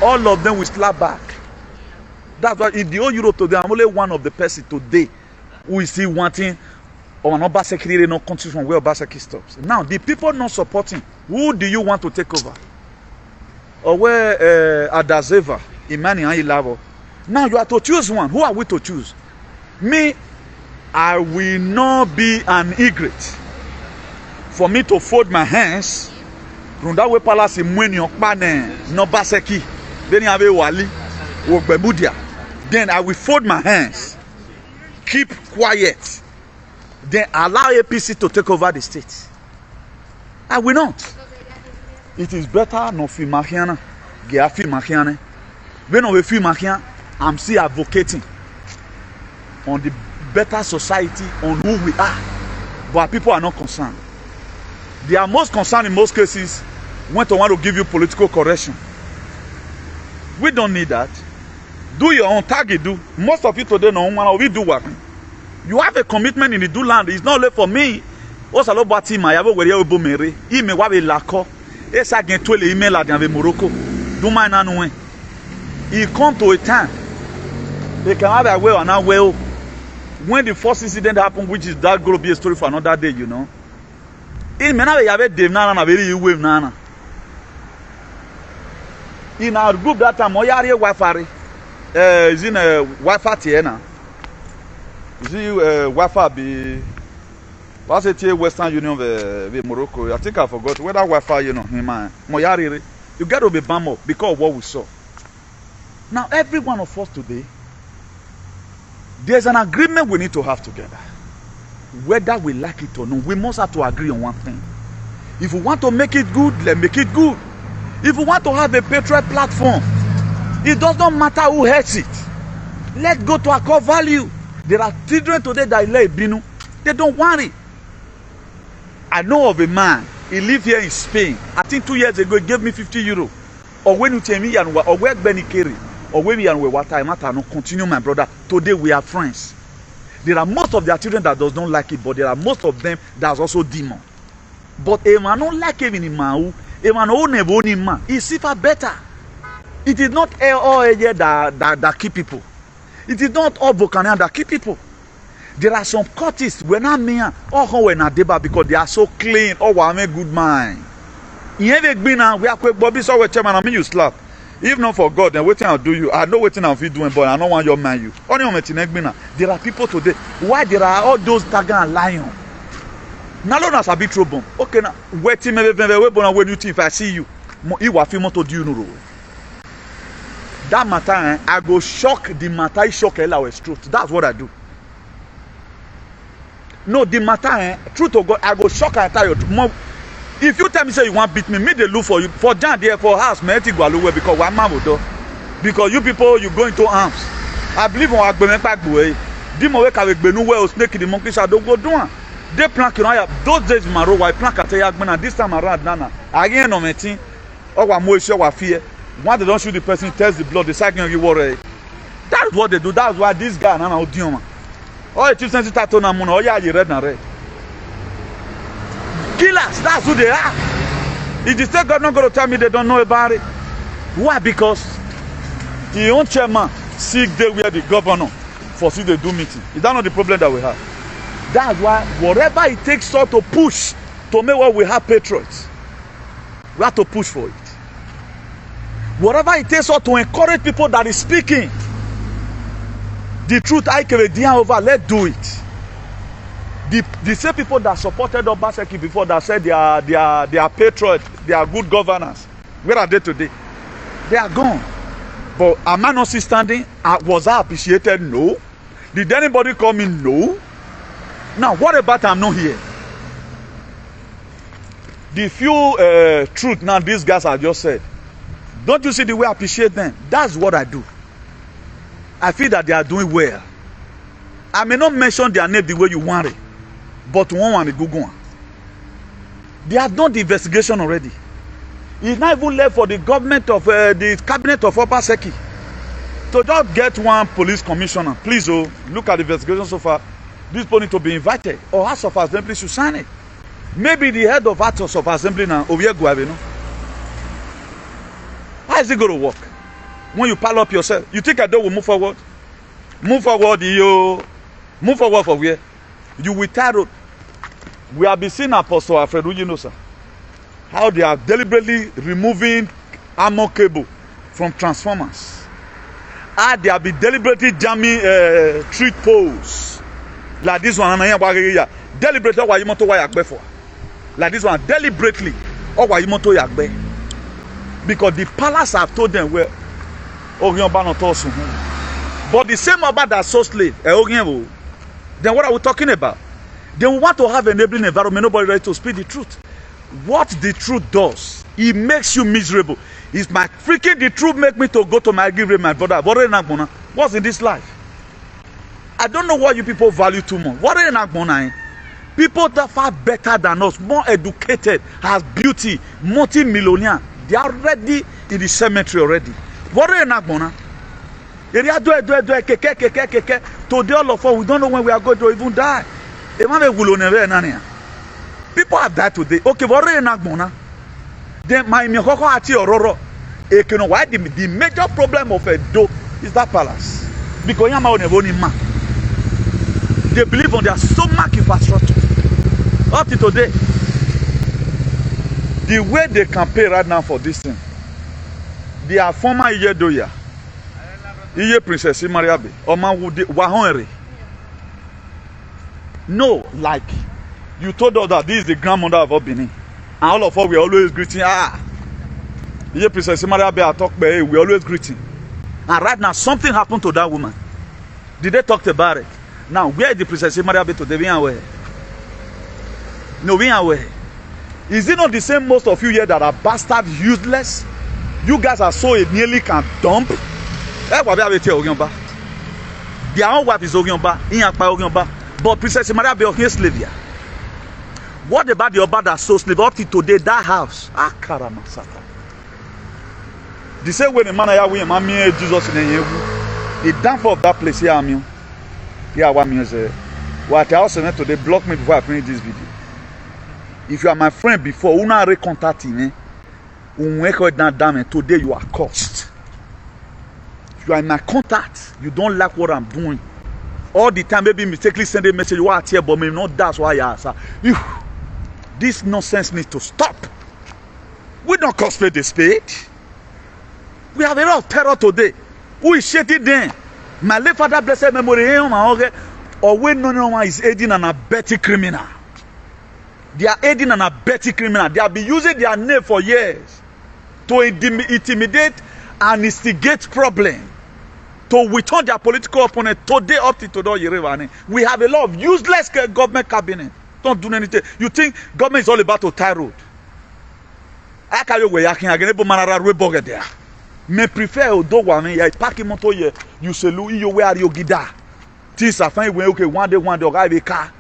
all of them will slap back. That's why in the whole Europe today, I'm only one of the person today who is still wanting or an Obaseki no country from where Obaseki stops. Now the people not supporting, who do you want to take over? Or where Adazeva, Imani and Ilavo. Now you have to choose one. Who are we to choose? Me, I will not be an egret. For me to fold my hands, from that way palace in Mwenyo no Baseki, then you have a Wali, then I will fold my hands, keep quiet, then allow APC to take over the state. I will not. It is better no fi machiana, get fi machiane. When we fi machian, I'm still advocating on the better society, on who we are, but people are not concerned. They are most concerned in most cases when to want to give you political correction. We don't need that. Do your own target. Do most of you today know we do work. You have a commitment in the do land. It's not only for me. O salo bati ma ya bo were obo mere. Ime wa be lako. Esa gen twele ime la dan ve Morocco. Duma na no. He come to a time. They can have a way or not well. When the first incident happened, which is that going to be a story for another day, you know. In mena we have Dave Nana na very wave Nana. In our group that time, Oyari Wi-Fi is in a Wi-Fi Tiena. You see, Wi-Fi be. What's it here? Western Union of Morocco. I think I forgot whether Wi-Fi, you know, him man. Moyari, you got to be bummed because of what we saw. Now, every one of us today, there's an agreement we need to have together. Whether we like it or not, we must have to agree on one thing. If we want to make it good, let's make it good. If we want to have a patriot platform, it does not matter who hates it. Let's go to our core value. There are children today that lay Binu. They don't want it. I know of a man, he lived here in Spain. I think 2 years ago, he gave me 50 euro. Or when you tell me, or where Benny Kerry. Or when we are what I matter, no continue, my brother. Today we are friends. There are most of their children that does not like it, but there are most of them that's also demon. But a man don't like him in man, a man who never own him man. It's even better. It is not all area that keep people. It is not all Volcanian that keep people. There are some cultists when I'm here, or when I deba because they are so clean. Oh, I'm a good mind. In every been we are quick Bobby so we chairman. I mean you slap. If not for God, then waiting I'll do you. I know waiting I'll be doing, but I don't want your man you. Only on there are people today. Why there are all those tagging and lying? Now long as I be trouble. Okay, now waiting maybe when you think if I see you, you will feel more to do you know. That matter, I go shock the matter, shock our truth. That's what I do. No, the matter, truth to God, I go shock and tell you. If you tell me say you want beat me they look for you for Jan there for house, man, because one man will do. Because you people you go into arms. I believe on Agbemen Pagboe. Dimo we can be no snake in the monkey shadow go do. They plank you know those days Maro why plank at Agbemen this time around Nana. Again no meeting or one more show fear. Once they don't shoot the person, test the blood, the second you worry. That's what they do. That's why this guy Nana Odioma. Oh, you sense it on Amun, oh yeah, you red and red. Killers, that's who they are. If the state government going to tell me they don't know about it, why? Because the own chairman sick day where the governor for see they do meeting. Is that not the problem that we have? That's why whatever it takes us to push to make what we have patriots, we have to push for it. Whatever it takes us to encourage people that is speaking the truth, I can be over. Let's do it. The same people that supported Obaseki before that said they are patriots, they are good governors. Where are they today? They are gone. But am I not still standing? Was I appreciated? No. Did anybody call me? No. Now what about I'm not here? The few truth now these guys have just said. Don't you see the way I appreciate them? That's what I do. I feel that they are doing well. I may not mention their name the way you want it, but one good one. They have done the investigation already. It's not even left for the government of the cabinet of Obaseki to just get one police commissioner. Please, oh, look at the investigation so far. This people need to be invited, or House of Assembly should sign it. Maybe the head of House of Assembly now, Oviegwe, no? How is it going to work? When you pile up yourself, you think I don't will move forward? Move forward, you move forward for where? You will tell. We have been seeing Apostle Alfredo, you know, sir, how they are deliberately removing armor cable from transformers. How they have been deliberately jamming street poles. Like this one, deliberately, or you motor wire for. Like this one, deliberately, or you motor yagbe. Because the palace have told them where. But the same about that so slave, then what are we talking about? They want to have an enabling environment, nobody ready to speak the truth. What the truth does, it makes you miserable. It's my freaking the truth make me to go to my grave, my brother. What's in this life? I don't know what you people value too much. What are you people that far better than us, more educated, has beauty, multi-millionaire, they are already in the cemetery already. What are you not gonna? Today all of us we don't know when we are going to even die. People have died today. Okay, what are you then my Miyoko Ati Ororo. Why the major problem of Edo is that palace. Because Yama on a man. They believe on their stomach infrastructure. Up to today, the way they campaign right now for this thing, they are former Iyedoya, Iye Princess Mariabe, Oma Wahonere. No, like you told us that this is the grandmother of Benin, and all of us we always greeting. Iye Princess Mariabe, I talk about we always greeting. And right now, something happened to that woman. Did they talk about it? Now, where is the Princess Mariabe today? We are where? No, we are where? Is it not the same most of you here that are bastard useless? You guys are so nearly can dump. Their own wife is Ogyomba, but Princess Mariabe is slave here. What about the Oba that so slave up to today? That house, Karamasaka. The same way the man I have Mammy Jesus in the downfall of that place here, Amiu. Here, what means what I also meant today block me before I finish this video. If you are my friend before, you not recontact me. Today you are cursed. If you are in my contact, you don't like what I'm doing. All the time, maybe mistakenly send a message, you are here, but maybe not that's why you are. This nonsense needs to stop. We don't call spade a spade. We have a lot of terror today. Who is shitting them? My late father, blessed memory, or when no one is aiding and abetting criminal. They are aiding and abetting criminal. They have been using their name for years to intimidate and instigate problem, to return their political opponent. Today up to today, we have a lot of useless government cabinet. Don't do anything. You think government is all about to tie road? I can't go there. Me prefer odo wane ya park moto ye you selu iyo we are yogida things are fine when okay one day oga be car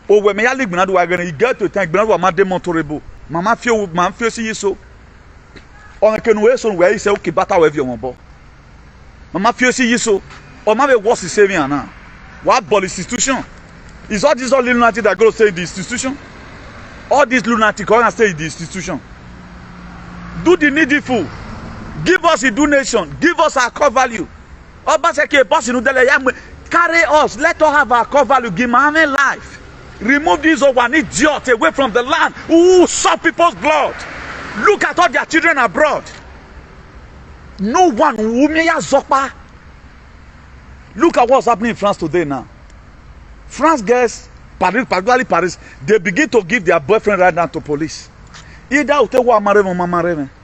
o we me ya ligbina do wa gan you get to thank gbina do ma dey motorable mama feel see so on kenu we so we say okay bata we fi won bo mama feel see so o ma be worse saving ana what police institution is all this all lunatic that go stay in the institution, all these lunatic go stay in the institution. Do the needful. Give us a donation. Give us our core value. Obaseki We carry us. Let us have our core value. Give my life. Remove this one idiot away from the land who suck people's blood. Look at all their children abroad. No one who may zopa. Look at what's happening in France today now. France girls, Paris, particularly Paris, they begin to give their boyfriend right now to police. Either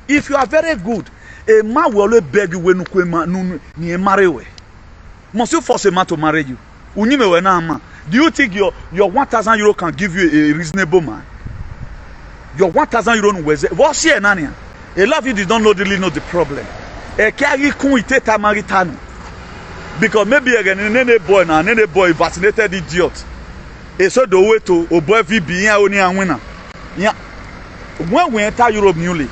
if you are very good, a man will always beg you when you marry. Must you force a man to marry you? Do you think your 1,000 euro can give you a reasonable man? Your 1,000 euro what's here, Nania? A lot of you don't really know the problem. Because maybe again, any boy vaccinated idiot. It's so the way to obey VB only and winner. Yeah. When we enter Europe newly,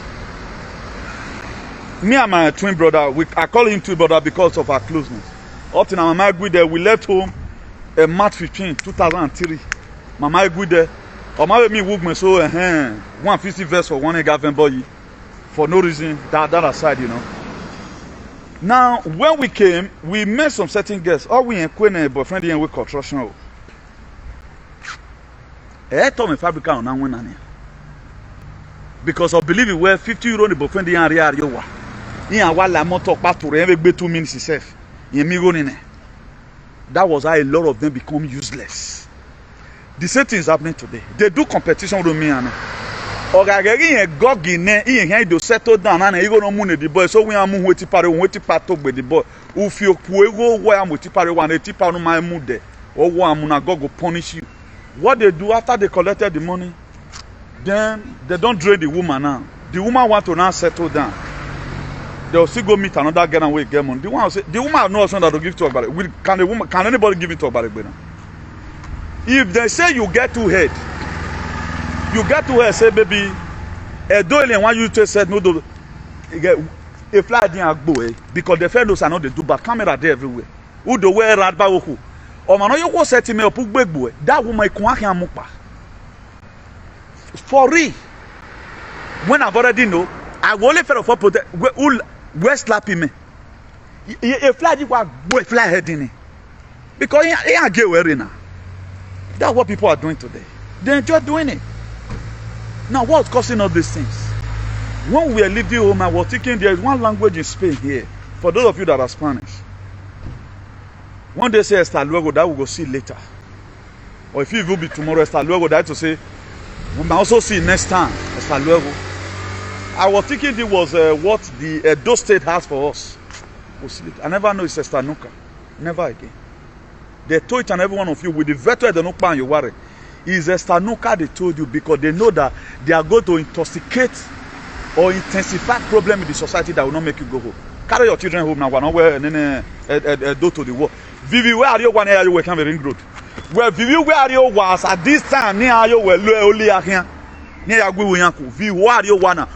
me and my twin brother, I call him twin brother because of our closeness. Up to now, Mama Guide, we left home March 15, 2003. Mama Guide, or my me woke me so 150 verse for one Gavin boy for no reason. That aside, you know. Now, when we came, we met some certain guests. All we and boyfriend and we construction. Because I believe it were 50 euro the boyfriend and area. That was how a lot of them become useless. The same thing is happening today. They do competition with me and settle down and you go moon the boy. So we are moving with the boy. If you where I'm with my mood or one go punish you. What they do after they collected the money, then they don't drain the woman now. The woman want to now settle down. They'll still go meet another girl and wait get money. The woman knows that to give to her. Can anybody give it to her? If they say you get too head, say baby, don't want you to say no. A fly didn't go because the fellows are not they do, but camera there everywhere. Who the way or man, you go set me up that woman can mukpa. For real. When I've already know, I will only for protect where slapping me. A fly you are boy fly head in it. Because he ain't get wearing now. That's what people are doing today. They enjoy doing it. Now what's causing all these things? When we are leaving home, I was thinking there is one language in Spain here. For those of you that are Spanish. When they say hasta luego, that we will see later. Or if it will be tomorrow, hasta luego, that to say, we might also see next time, hasta luego. I was thinking it was what the Edo State has for us. I never know it's hasta nunca. Never again. They told each and every one of you, with the veto of the Nukpa you worry, is hasta nunca they told you because they know that they are going to intoxicate or intensify problem in the society that will not make you go home. Carry your children home now, one hour and then do to the war. Vivi, where are you? One area you work on the ring road. Well, Vivi, where are you? Was at this time near you were only here. Near Yagu, Vivi, where are you? One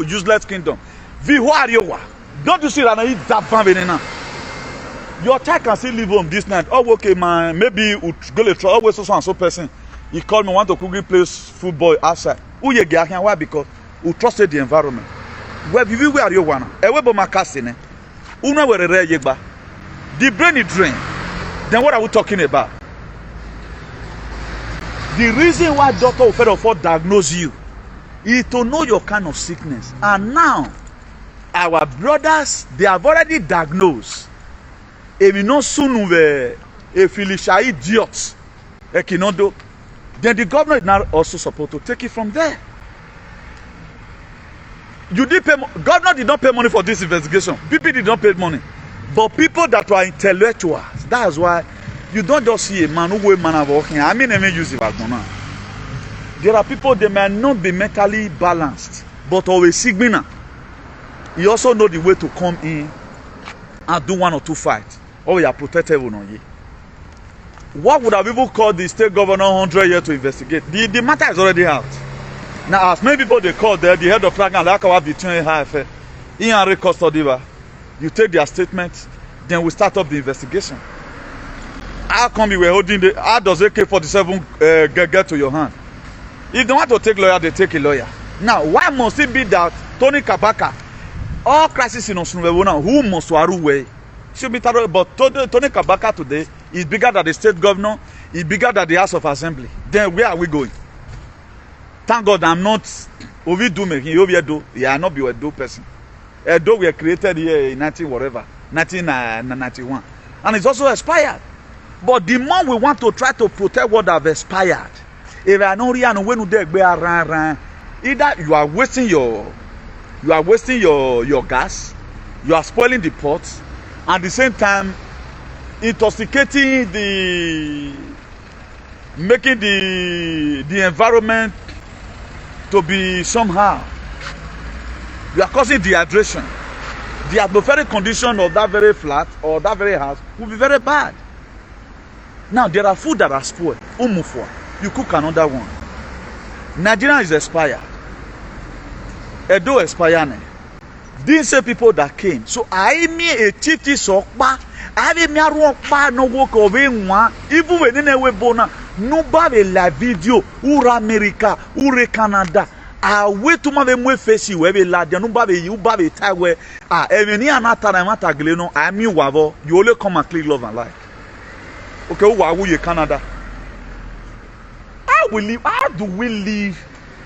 useless kingdom. Vivi, where are you? Don't you see that I eat that family now? Your child can still live home this night. Oh, okay, man. Maybe we go to try. Always so and so person. He called me, want to quickly play football outside. Who you get here? Why? Because we trusted the environment. Where Vivi, where are you? One. Ewebo makasine. Una were rare yegba. The brain is drained. Then what are we talking about? The reason why doctor will first of all diagnose you is to know your kind of sickness. And now, our brothers, they have already diagnosed. If you know soon we a Felicia idiots, then the governor is now also supposed to take it from there. You did pay. Governor did not pay money for this investigation. People did not pay money. But people that are intellectuals, that's why you don't just see a man who will man working. I mean, use it. There are people they may not be mentally balanced, but always signal. You also know the way to come in and do one or two fights. Or you are protected on you. What would have people called the state governor 100 years to investigate? The matter is already out. Now, as many people they call there, the head of flag and like our between half in custody. You take their statement, then we start up the investigation. How come you were holding the? How does AK-47 get to your hand? If they want to take lawyer, they take a lawyer. Now, why must it be that Tony Kabaka, all crisis in Osunwewo now, who must Waruwe? Should be titled, but Tony Kabaka today is bigger than the state governor, is bigger than the House of Assembly. Then where are we going? Thank God I'm not Ovidu making Oviedo. Yeah, I not be a do person. Edo were created here in 1991, and it's also expired. But the more we want to try to protect what have expired, if I know when either you are wasting your gas, you are spoiling the pots, and at the same time intoxicating making the environment to be somehow. You are causing dehydration. The atmospheric condition of that very flat or that very house will be very bad. Now there are food that are spoiled. Umufwa. You cook another one. Nigeria is expired. Edo expired. These same people that came. So I mean a chief sokpa. I mean no work of one. Even when we bona nobody la video. Ura America, ura Canada. Wait to my way face you every lad, you baby tagwe. Even here not time at Agleno, I mean wavo, you only come and click love and like. Okay, why will you Canada? How do we live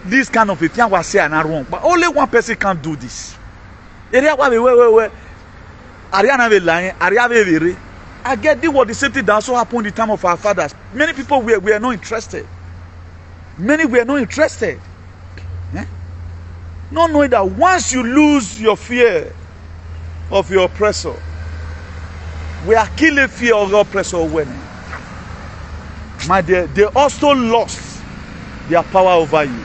this kind of a thing? I say I'm not wrong, but only one person can do this. Ariana be lying, Ariana. I get this what the same thing that also happened in the time of our fathers. Many people were not interested. Many were not interested. Not knowing that once you lose your fear of your oppressor, we are killing fear of your oppressor when, my dear, they also lost their power over you.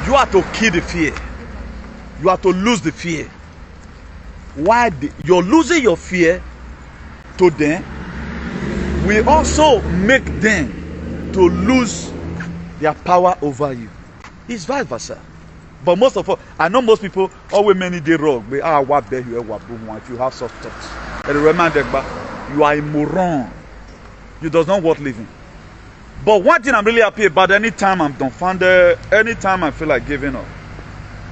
You have to kill the fear. You have to lose the fear. Why you're losing your fear to them, we also make them to lose their power over you. It's vice versa. But most of all, I know most people always many day wrong. But if you have soft thoughts. And remember, you are a moron. You does not worth living. But one thing I'm really happy about, anytime I'm dumbfounded, anytime I feel like giving up.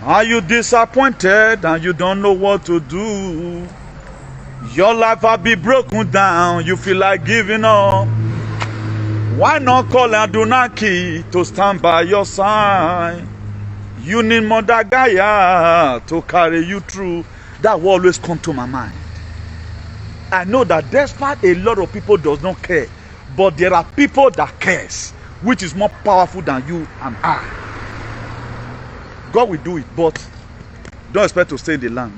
Are you disappointed and you don't know what to do? Your life will be broken down, you feel like giving up. Why not call Adunaki to stand by your side? You need Mother Gaia to carry you through. That will always come to my mind. I know that despite a lot of people does not care, but there are people that cares, which is more powerful than you and I. God will do it, but don't expect to stay in the land.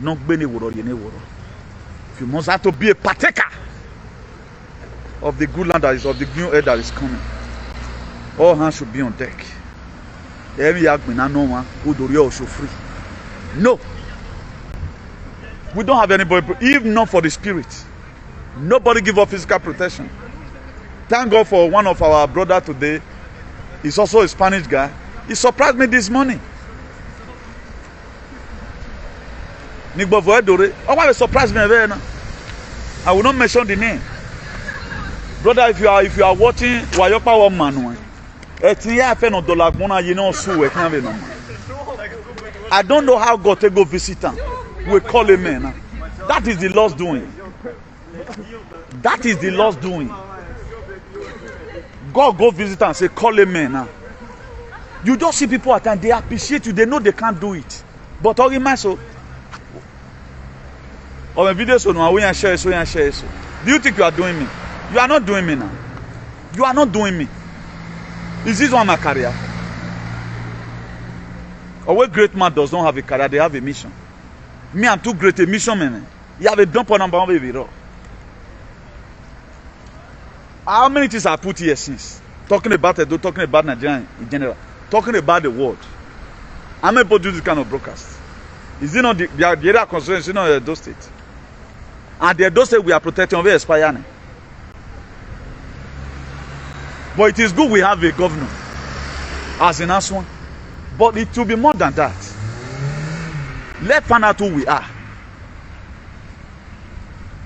You must have to be a partaker of the good land that is, of the new air that is coming. All hands should be on deck. No. We don't have anybody, even not for the spirit. Nobody give up physical protection. Thank God for one of our brother today. He's also a Spanish guy. He surprised me this morning. Why surprised me? I will not mention the name. Brother, if you are watching Wayopa Woman, I don't know how God take go visit him. We call him man. That is the Lord's doing. That is the Lord's doing. God go visit and say, call him man. You just see people at times, they appreciate you, they know they can't do it. But all in so on a video so now we and share so and share so. Do you think you are doing me? You are not doing me now. You are not doing me. Is this one my career? Or what great man does not have a career, they have a mission. Me, I'm too great a mission, man. You have a dump on number one baby. How many things I put here since? Talking about it, talking about Nigeria in general, talking about the world. How many people do this kind of broadcast? Is it not the area concern? Is it not those states? And the those states we are protecting over expiring. But it is good we have a governor as in us one. But it will be more than that. Let's find out who we are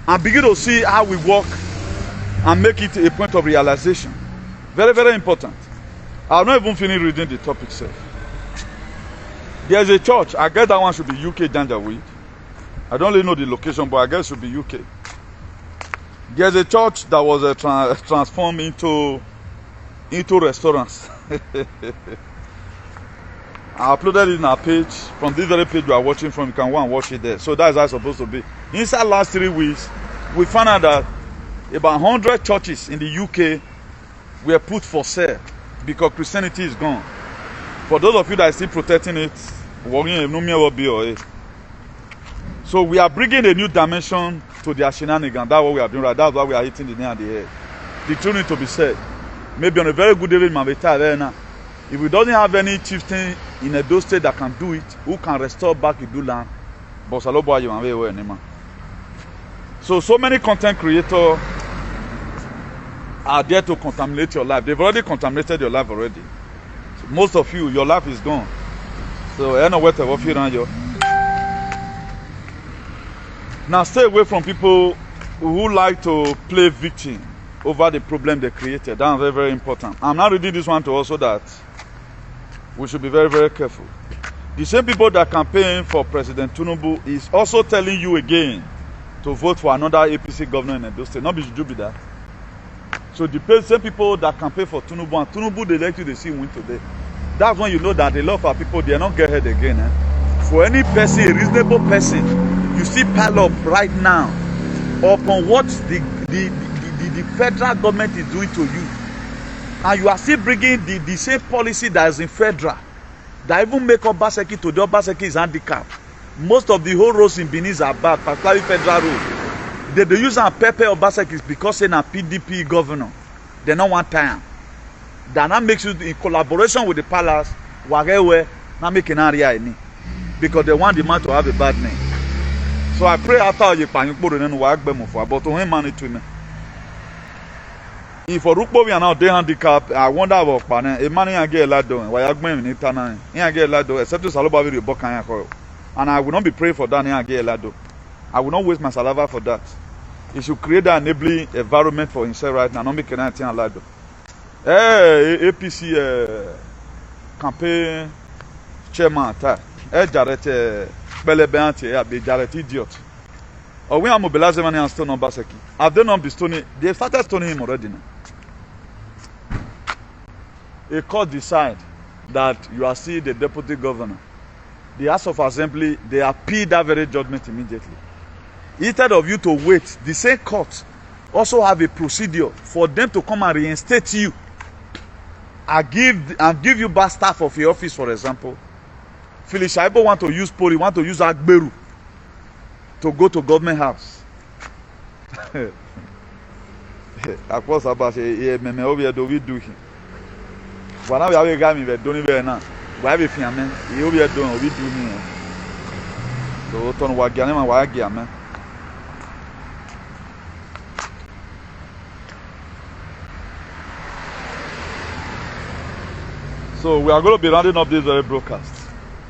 and begin to see how we work and make it a point of realization. Very, very important. I've not even finished reading the topic itself. There's a church. I guess that one should be UK Janjaweed. I don't really know the location, but I guess it should be UK. There's a church that was transformed into restaurants. I uploaded it on our page. From this very page you are watching from, you can go and watch it there. So that's how it's supposed to be. Inside last 3 weeks, we found out that about 100 churches in the UK were put for sale because Christianity is gone. For those of you that are still protecting it, so we are bringing a new dimension to their shenanigans. That's what we are doing right. That's why we are hitting the nail on the head. The truth needs to be said. Maybe on a very good day, if we doesn't have any chieftain in Edo State that can do it, who can restore back Idu land? So many content creators are there to contaminate your life. They've already contaminated your life already. So most of you, your life is gone. So I know what you around you. Now stay away from people who like to play victim over the problem they created. That's very, very important. I'm not reading this one to also that we should be very, very careful. The same people that campaign for President Tinubu is also telling you again to vote for another APC governor in Edo State. Not be should be that. So the same people that campaign for Tinubu and Tinubu they let you they see win today. That's when you know that a lot of our people they are not get ahead again. For any person, a reasonable person, you see pile up right now upon what the federal government is doing to you. And you are still bringing the same policy that is in federal, that even make Obaseki to the Obaseki is handicapped. Most of the whole roads in Benin are bad, particularly federal roads. They use and pepper Obaseki because they're a PDP governor. They don't want time. That now makes you in collaboration with the palace, whatever, not making area any. Because they want the man to have a bad name. So I pray after you pan you put it in work but to him money to me. If for Rukbo we are now they handicap, I wonder about Pana. A man ain't get a lad doing. Why I'm going to Tana? He ain't get a lad doing except to Saloba with book and I will not be praying for that. He ain't get a lad. I will not waste my saliva for that. He should create an enabling environment for himself right now. Not making anything lad. APC campaign chairman ta jarete belebe anti be jarete idiot. Or when I mobilize money and stone on Obaseki, have they not been stoning? They started stoning him already now. A court decide that you are still the deputy governor. The House of Assembly, they appeal that very judgment immediately. Instead of you to wait, the same court also have a procedure for them to come and reinstate you and give you back staff of your office, for example. Phyllis Shaibo want to use Pori, want to use Agberu to go to government house. Of course, about we do him. When I have a guy, we don't even know. We have a family. We do him. So, turn what Ganema, why Gaman. So, we are going to be rounding up this very broadcast.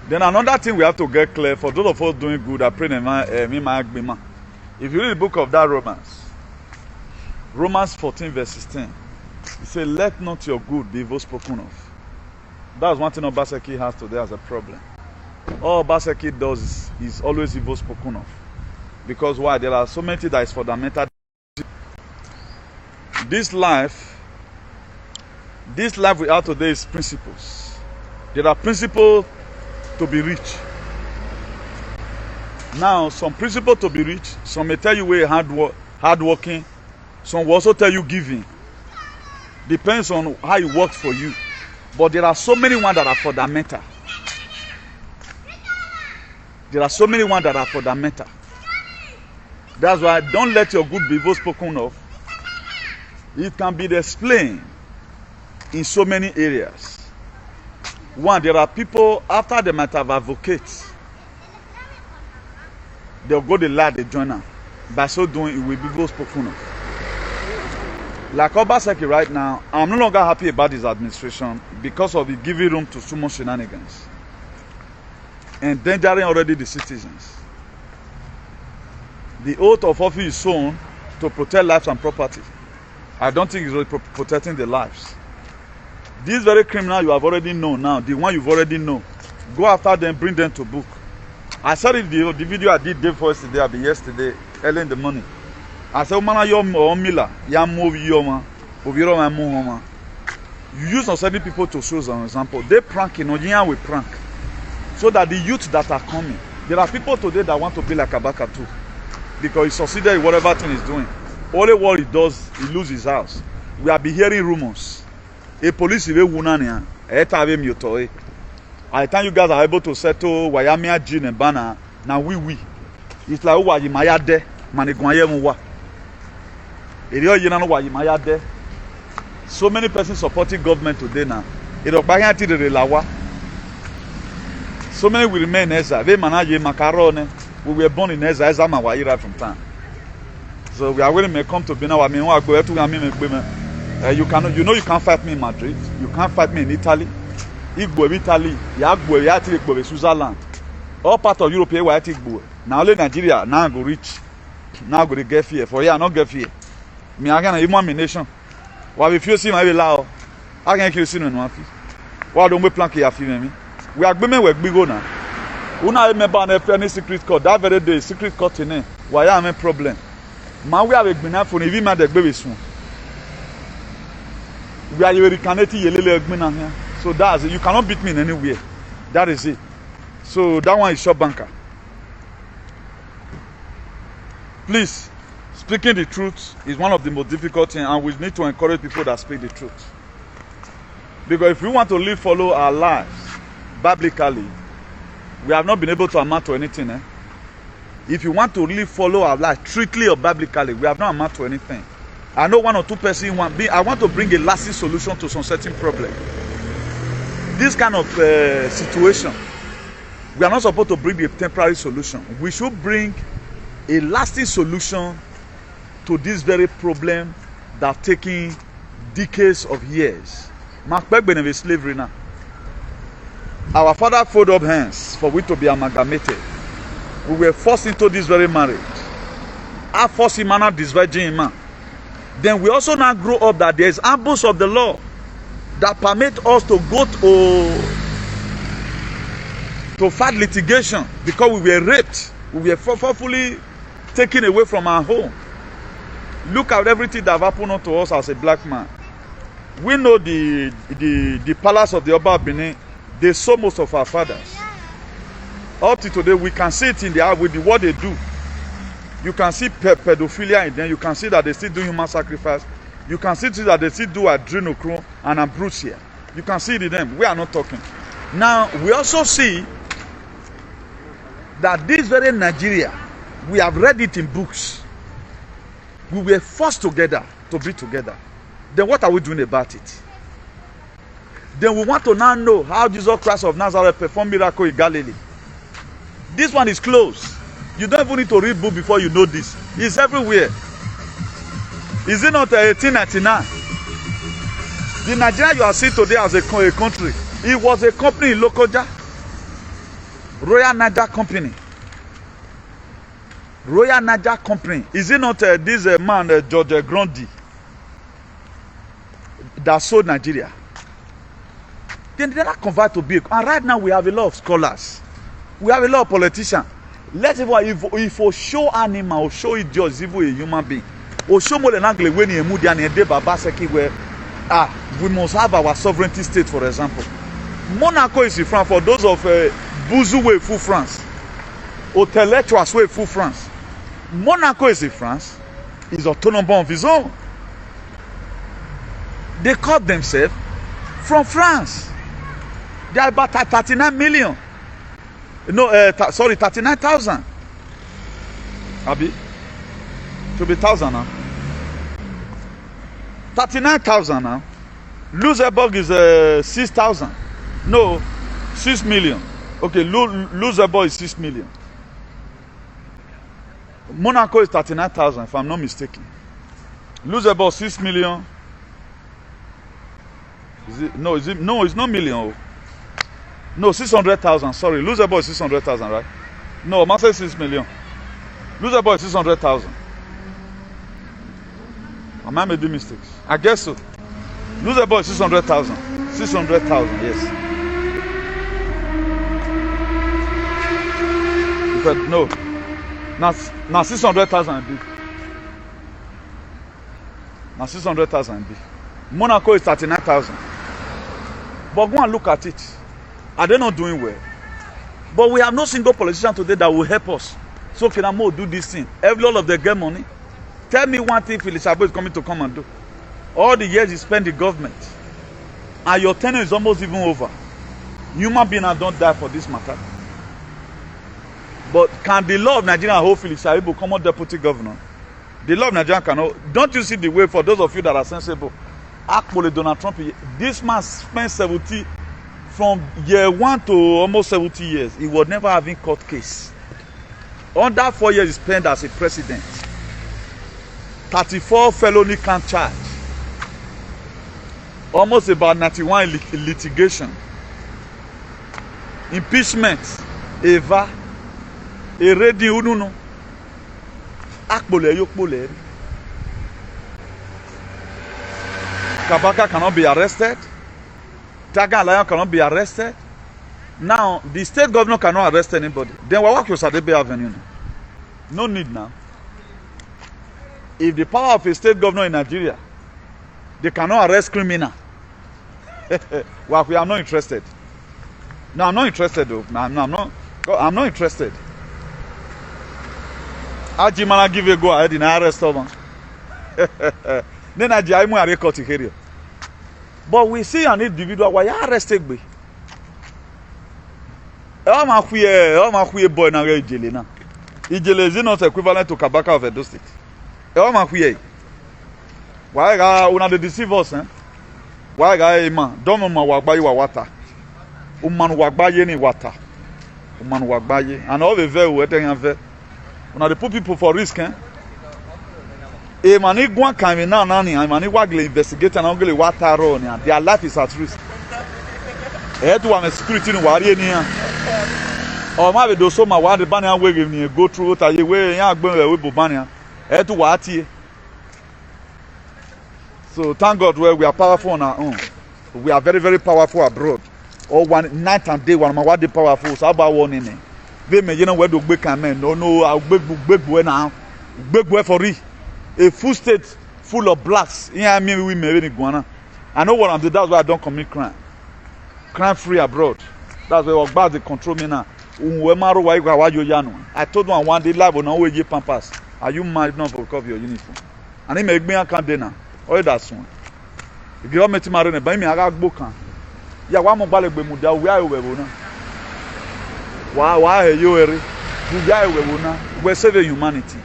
Then another thing we have to get clear for those of us doing good, I pray if you read the book of that Romans 14 verse 16, it says, let not your good be evil spoken of. That's one thing Obaseki has today as a problem. All Obaseki does is always evil spoken of. Because why? There are so many things that is fundamental. This life we have today is principles. There are principles to be rich. Now, some principle to be rich, some may tell you we're hard working, some will also tell you giving. Depends on how it works for you. But there are so many ones that are fundamental. There are so many ones that are fundamental. That's why don't let your good be evil spoken of. It can be explained in so many areas. One, there are people, after they might have advocates, they'll go the lie, they join them. By so doing, it will be evil spoken of. Like Obaseki right now, I'm no longer happy about his administration because of the giving room to so much shenanigans. Endangering already the citizens. The oath of office is sown to protect lives and property. I don't think it's really protecting the lives. This very criminal you have already known now, the one you've already known, go after them, bring them to book. I said it the video I did day before yesterday, early in the morning. I said, "Mana yom mila, yam move yoma, oviro my muhoma." You use some certain people to show an example. They prank in Ojian we prank, so that the youth that are coming, there are people today that want to be like Abaka too, because he succeeded in whatever thing he's doing. Only what he does, he loses his house. We have been hearing rumors. A police is wunania. I think you guys are able to settle Wayamia Jin and Bana. Now we. It's like why you maya de manigwaye muwa. So many persons supporting government today now. So many will remain Eza. We manage macaroni. We were born in Eza. Eza Mawaira from time. So we are willing to come to Benin. You can't fight me in Madrid. You can't fight me in Italy. Italy. Switzerland. All part of Europe here. Now only Nigeria now go rich. Now go to get fear. For here not get fear. Me again a human nation. Why we feel see my lao? I can kill see no one. Why don't we plan here me? We are women we go now. Una remember any secret court that very day secret court in. Why am a problem? Man we have a gbina for even man the baby soon. We are recanating yelele gbina here. So that's it. You cannot beat me in anywhere. That is it. So that one is shop banker. Please, speaking the truth is one of the most difficult things, and we need to encourage people that speak the truth. Because if we want to follow our lives biblically, we have not been able to amount to anything. If you want to follow our life strictly or biblically, we have not amount to anything. I know one or two persons I want to bring a lasting solution to some certain problem. This kind of situation, we are not supposed to bring a temporary solution. We should bring a lasting solution to this very problem that taking decades of years. Slavery now. Our father folded up hands for we to be amalgamated. We were forced into this very marriage. Our forced man this virgin man. Then we also now grow up that there is abuse of the law. that permit us to go to fight litigation because we were raped, we were forcefully taken away from our home. Look at everything that happened to us as a black man. We know the palace of the Oba Benin, they saw most of our fathers. Up to today, we can see it in the eye with what they do. You can see pedophilia in them. You can see that they still do human sacrifice. You can see that they still do adrenochrome and ambrosia. You can see it in them. We are not talking. Now, we also see that this very Nigeria, we have read it in books. We were forced together to be together. Then what are we doing about it? Then we want to now know how Jesus Christ of Nazareth performed miracle in Galilee. This one is closed. You don't even need to read book before you know this. It's everywhere. Is it not 1899? The Nigeria you are seeing today as a country, it was a company in Lokoja, Royal Niger Company. Royal Niger Company. Is it not this man, George Grundy, that sold Nigeria? Then they not convert to big. And right now we have a lot of scholars. We have a lot of politicians. Let's even if we show animal or show it just even a human being. Or show more than angle when you move down and Obaseki where we must have our sovereignty state, for example. Monaco is in France for those of Bouzou way full France. Oteletras way full France. Monaco is in France. Is autonomous of his own. They call themselves from France. They are about 39 million. No, sorry, 39,000. Abi, to be 1,000 now. 39,000 now. Luxembourg is 6,000. No, 6 million. Okay, Luxembourg is 6 million. Monaco is 39,000, if I'm not mistaken. Luxembourg 6 million. Is it? No, is it? No, it's not million. Oh. No, 600,000. Sorry, Luxembourg is 600,000, right? No, I say 6 million. Luxembourg is 600,000. Am I making mistakes? I guess so. Luxembourg is 600,000. 600,000, yes. But no. Now 600,000 big. Now 600,000 big. Monaco is 39,000. But go and look at it. Are they not doing well? But we have no single politician today that will help us. So Kinamo do this thing. All of them get money. Tell me one thing Philip Sabo is coming to come and do. All the years you spend in government, and your tenure is almost even over. Human beings don't die for this matter. But can the law of Nigeria hold Philip Sabo become a deputy governor? The law of Nigeria cannot. Don't you see the way, for those of you that are sensible, Akpole Donald Trump, this man spent 70 from year 1 to almost 70 years. He was never having court case. Under 4 years he spent as a president. 34 felony count charge. Almost about 91 litigation. Impeachment. Eva. Eredi Ununo. Akpole Yokpole. Kabaka cannot be arrested. Taga Lion cannot be arrested. Now, the state governor cannot arrest anybody. Then we work with Sadebe Avenue. No need now. If the power of a state governor in Nigeria, they cannot arrest criminal. Well, we are not interested. No, I'm not interested though. No, I'm not interested. Ajimana give a go ahead in arrest someone. Then Ajimu are record here. But we see an individual why arrested me. Oh my boy now Ijele now. Ijele is not equivalent to Kabaka of Edo State. Oh my why una dey deceive us, eh? Why man? Don't man wagbaye wa water. Man wagbaye ni water. Man wagbaye. And all the very we ten ve. Una dey put people for risk, eh? E mani gwan kan me now ni, mani wagle investigate and ongle water run, their life is at risk. E to am security ni wari ni yan. O ma be do so ma wa de ban yan we ni go through ta ye we yan agbon we bo ban yan. E to wa tie. So thank God we are powerful on our own. We are very, very powerful abroad. Or one night and day, one what they powerful. So about one in it. They may you know where to big man. No, I'll big boy now. Big boy for real. A full state full of blacks. Yeah, I mean we may be Ghana. I know what I'm doing. That's why I don't commit crime. Crime free abroad. That's why about they control me now. I told one day live on our way pampas. Are you mad enough for copy your uniform? And he make me a can dinner. Oh, that's one. The government marine by me, I got book. Yeah, one mobile be muda, we are over now. Why are you we're saving humanity.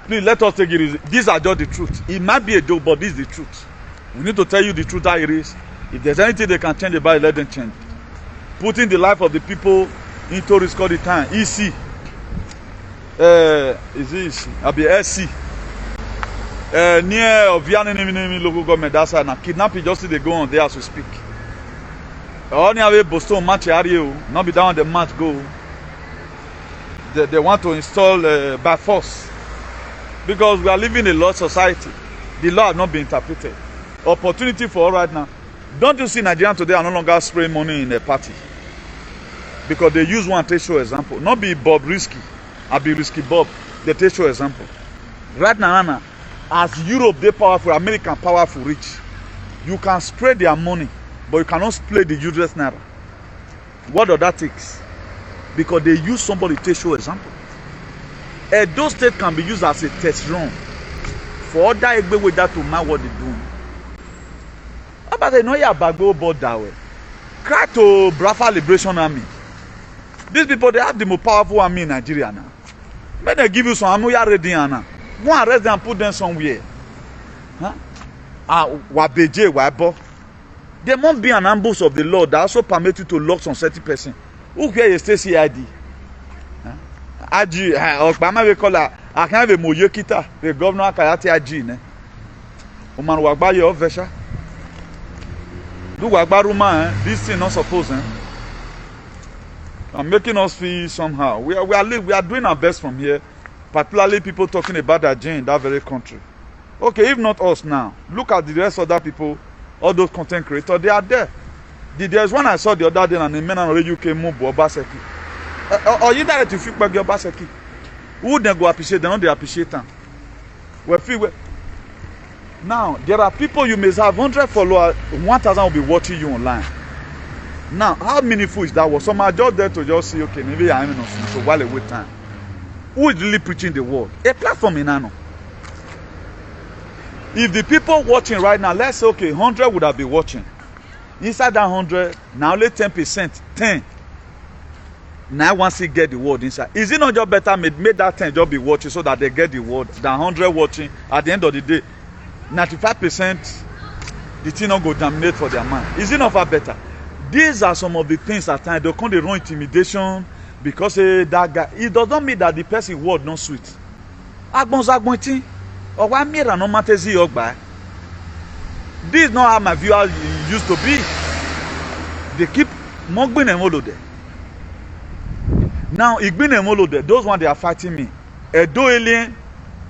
Please let us take it easy. These are just the truth. It might be a joke, but this is the truth. We need to tell you the truth how it is. If there's anything they can change about it, let them change. Putting the life of the people into risk all the time. EC. Is this? I'll be SC. Near Vianney local government, that's now kidnapping just they go on there as we speak. Only have a Boston match area, not be down the match go. They want to install by force. Because we are living in a law society. The law has not been interpreted. Opportunity for all right now. Don't you see Nigerians today are no longer spraying money in a party? Because they use one to show example. Not be Bob Risky. I be Risky Bob. They take show example. Right now, as Europe, they powerful, American powerful, rich. You can spray their money, but you cannot spray the useless naira. What does that take? Because they use somebody to show example. Those states can be used as a test run for other Egbe with that to mind what they do. But they know you about go board that way. Cry to Biafra Liberation Army. These people, they have the most powerful army in Nigeria now. When they give you some ammo, you are ready now. Go and arrest them and put them somewhere. Huh? Wabeje, Wabo. There must be an ambush of the law that also permit you to lock some certain person. Who care you stay CID? IG, Obama we call her. I can't have a Moyekita, the governor Kayati IG. Oman Wagbaye of Vesha. Do Wagbaruma, this thing not supposed. And making us feel somehow. We are doing our best from here, particularly people talking about that in that very country. Okay, if not us now, look at the rest of the people, all those content creators, they are there. There's one I saw the other day, and the men on the UK move Obaseki. Or you direct to feed back your Obaseki. Who then go appreciate them? They appreciate them. Now, there are people you may have 100 followers, 1,000 will be watching you online. Now, how meaningful is that? Some are just there to just see, okay, maybe I'm in so while they wait time. Who is really preaching the word? A platform in Ano. If the people watching right now, let's say, okay, 100 would have been watching. Inside that 100, now only 10%, 10. Now once they get the word inside. Is it not just better made that 10 just be watching so that they get the word than 100 watching? At the end of the day, 95% the thing not go dominate for their mind. Is it not far better? These are some of the things at times they come they run intimidation because that guy. It does not mean that the person word not sweet. Agbonzagbonti or one mirror no matter see ogba. This is not how my viewers used to be. They keep mogbin and all there. Now Igbin and all there. Those ones they are fighting me. Edo alien.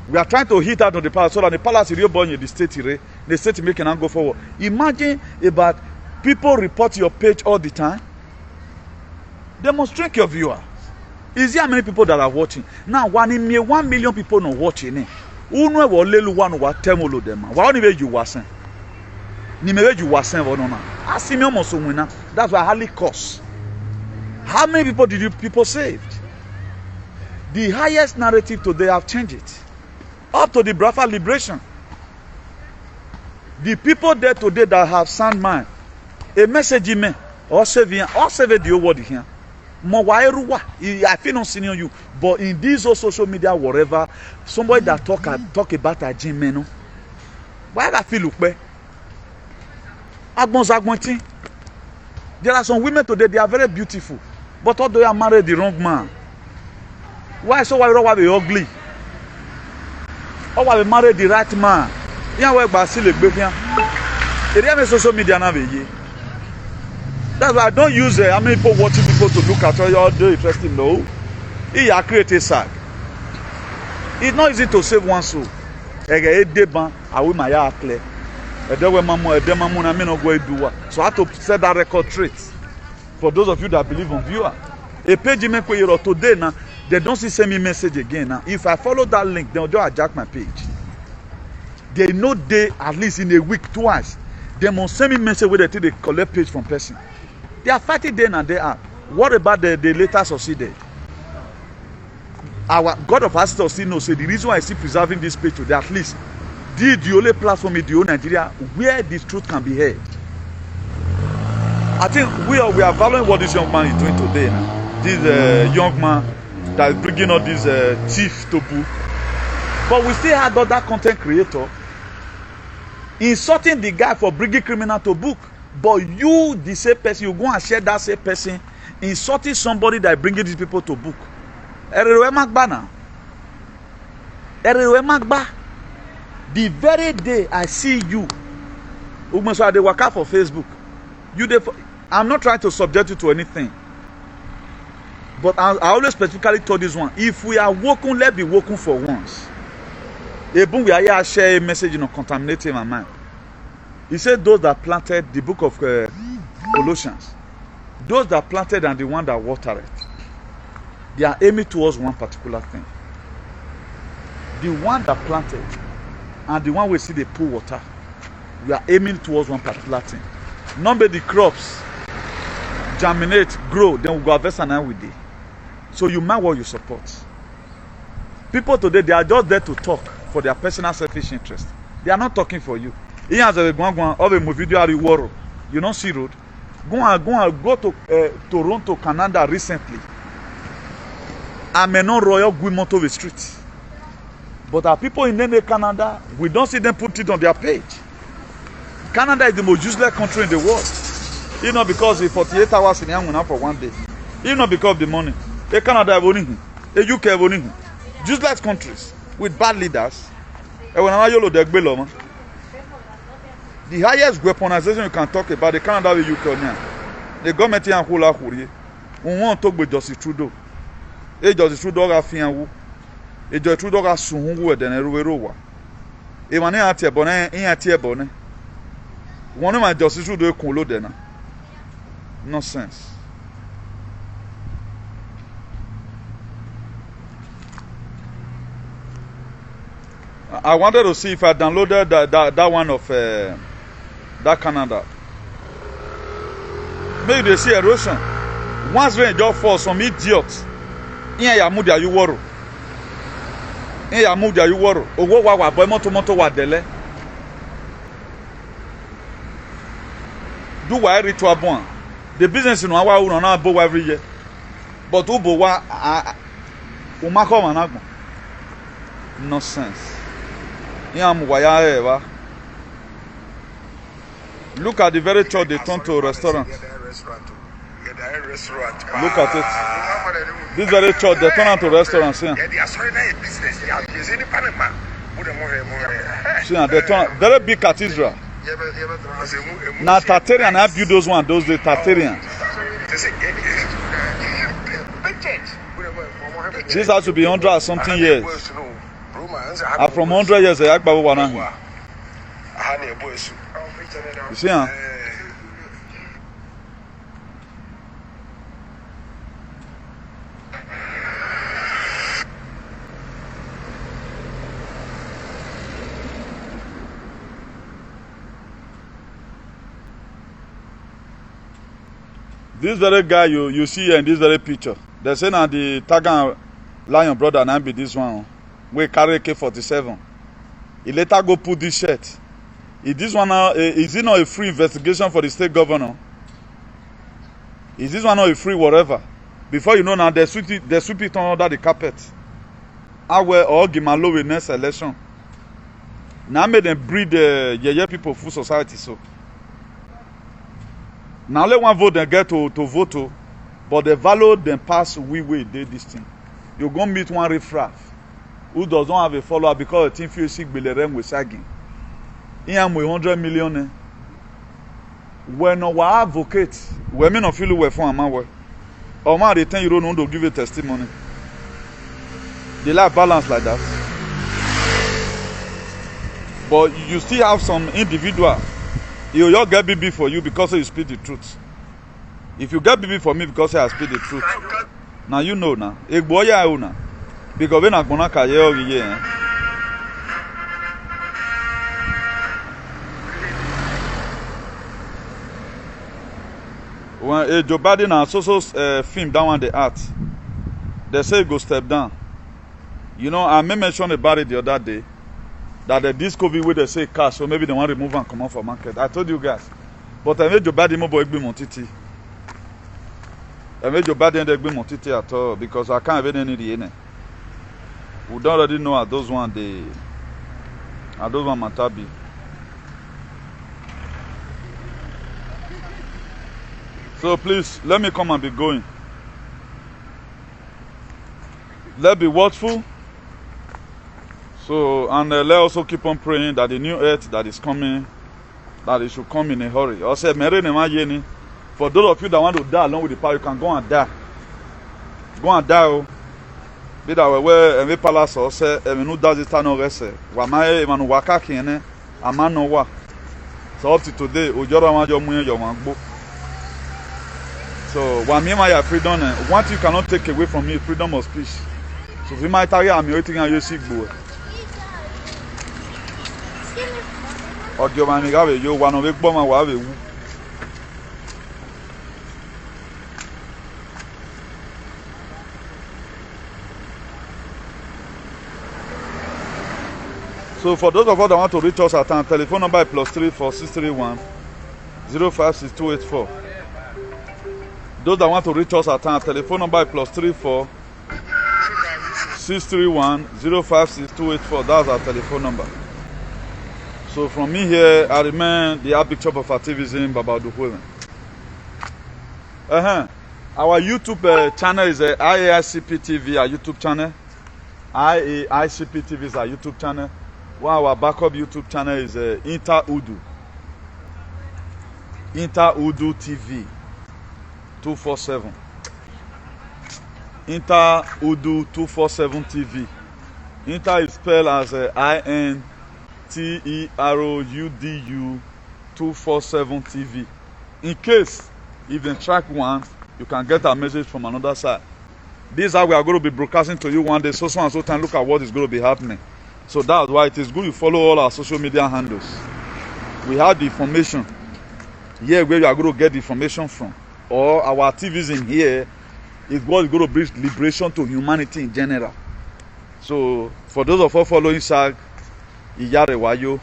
We are trying to hit out on the palace so that the palace is real born in the state. The state making and go forward. Imagine about people report your page all the time. They must track your viewers. Is there many people that are watching? Now, 1 million people not watching. Who know what lelu one what temolo them? Why only you wasen? Ni me you wasen or no? Asimi almost winner. That's why hardly cost. How many people did you people saved? The highest narrative today have changed it. Up to the Biafra Liberation. The people there today that have sound mind, a message in or save the word here. I feel not seeing you, but in these social media, whatever, somebody that talk about a gym menu. Why I feel look there are some women today, they are very beautiful, but although they are married the wrong man. Why they ugly? Or why they married the right man? Yeah, where Basil is social media now. That's why I don't use how many people watching people to look at all the interesting. No, it create a sag. It's not easy to save one soul. I will my clear. So I have to set that record straight for those of you that believe on viewer. A page today now, they don't see send me message again now. If I follow that link, they'll just hijack my page. They know they at least in a week twice. They must send me message where they collect page from person. They are fighting day and day out. What about the later succeeded? Our God of ancestors still knows. So the reason why I see preserving this page today, at least, the only platform in the whole Nigeria where this truth can be heard. I think we are valuing what this young man is doing today now. This young man that is bringing all these thief to book. But we still had other content creator insulting the guy for bringing criminal to book. But you, the same person, you go and share that same person insulting somebody that is bringing these people to book. Erewe Magba now. Erewe Magba. The very day I see you, Ugmeso they work out for Facebook. I'm not trying to subject you to anything. But I always specifically told this one, if we are woken, let's be woken for once. Even we are here share a message, contaminating my mind. He said those that planted the book of Colossians, those that planted and the one that watered it, they are aiming towards one particular thing. The one that planted and the one we see they pour water, we are aiming towards one particular thing. Number the crops germinate, grow, then we go harvest and with it. So you mind what you support. People today, they are just there to talk for their personal selfish interest. They are not talking for you. Here as a video, you don't see road. Go to Toronto, Canada recently. I'm not royal Guimont of the street. But our people in Canada, we don't see them put it on their page. Canada is the most useless country in the world. You know, because the 48 hours in Yanguna for one day. You know, because of the money. Canada have only the UK have only useless countries with bad leaders. The highest weaponization you can talk about the Canada with UK now. The government in Hula Huri. We want to talk with Justice Trudeau. Justice Trudeau ga fianwu. Justice Trudeau ga sunhu de na ruwerowa. Mane atie bone, in atie bone. One my Justice Trudeau kunlo de na. Nonsense. I wanted to see if I downloaded that one of that Canada. Maybe they see erosion. Once rain just falls, some idiots. Here ya move you woro. Here ya move you woro. Owo wa boy moto wa dele. Do why ritual born. The business in wa una na bo every year. But ubo wa umako manago. Nonsense. Look at the very church they turn to a restaurant. Look at it. This very church they turn to a restaurant. See, they turn very big cathedral. Now Tartarian I built those one, those the Tartarian. This has to be 100 or something years. From 100 years, I Akbabu Wanahi. You see, huh? This very guy you see here in this very picture, they say now the Tagan Lion brother and I be this one. We carry AK-47. He later go put this shirt. Is this one is it not a free investigation for the state governor? Is this one not a free whatever? Before you know now, they sweep it on under the carpet. I will all give my low in next election. Now made them breed the people full society so. Now let one vote and get to vote, but the value then pass we did this thing. You go meet one riffraff who does not have a follower because the team feels sick belerem with sagging. He am with 100 million. When our advocate, we may not feel we for a man. Or man, they tell you don't to give a testimony. They like balance like that. But you still have some individual. You all get BB for you because you speak the truth. If you get BB for me because I speak the truth, now you know now. Because when I'm gonna career when Joe Biden and so film that one the art, they say go step down. You know, I may mention about it the other day that this COVID where they say cash, so maybe they want to remove and come out for market. I told you guys, but I made Joe Biden more boy be montiti. I made Joe Biden they be montiti at all because I can't even need the. We don't already know at those one matter be. So please let me come and be going. Let's be watchful. So and let's also keep on praying that the new earth that is coming, that it should come in a hurry. Also, for those of you that want to die along with the power, you can go and die. Go and die. Be that way and we palace or say and no does it no rest. Wamae manu waka kene amano wa. So up to today, ojoro majo muye your mangbo. So wamima freedom, one thing you cannot take away from me, freedom of speech. So if you might tell I'm waiting and you sick boy. Or your man have you one of the bomber will have a. So for those of us that want to reach us at our telephone number is +34 631 056284. Those that want to reach us at our telephone number is +34 631 056284. That's our telephone number. So from me here, I remain the Archbishop of Activism, Baba Duhuelen. Our YouTube channel is IAICP TV, our YouTube channel. IAICP TV is our YouTube channel. While our backup YouTube channel is Inter Udu TV 247. Inter Udu 247 TV. Inter is spelled as INTEROUDU 247 TV. In case if they track one, you can get a message from another side. This is how we are going to be broadcasting to you one day. So and so time, look at what is going to be happening. So that's why it is good you follow all our social media handles. We have the information here where you are going to get the information from. Or our activism here is what is going to bring liberation to humanity in general. So for those of us following SAG, Iyarewayo,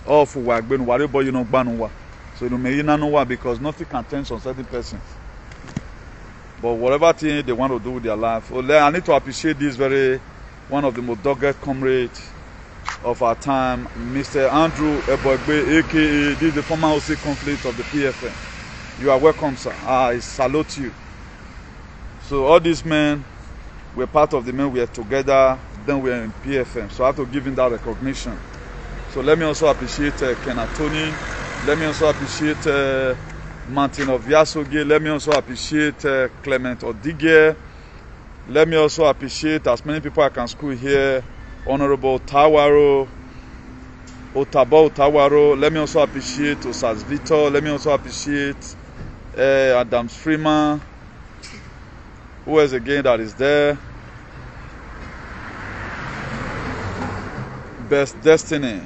or for Wagbenu, Warebo, you know, Banuwa. So you may not know because nothing can change on certain persons. But whatever thing they want to do with their life, I need to appreciate this one of the most dogged comrades of our time, Mr. Andrew Ebogbe, aka this is the former OC conflict of the PFM. You are welcome, sir. I salute you. So all these men were part of the men we are together, then we are in PFM. So I have to give him that recognition. So let me also appreciate Ken Atoni. Let me also appreciate Martin of Yasoge. Let me also appreciate Clement Odige. Let me also appreciate as many people I can school here. Honorable Otabo Tawaro. Let me also appreciate Osas Victor. Let me also appreciate Adams Freeman. Who else again that is there? Best Destiny.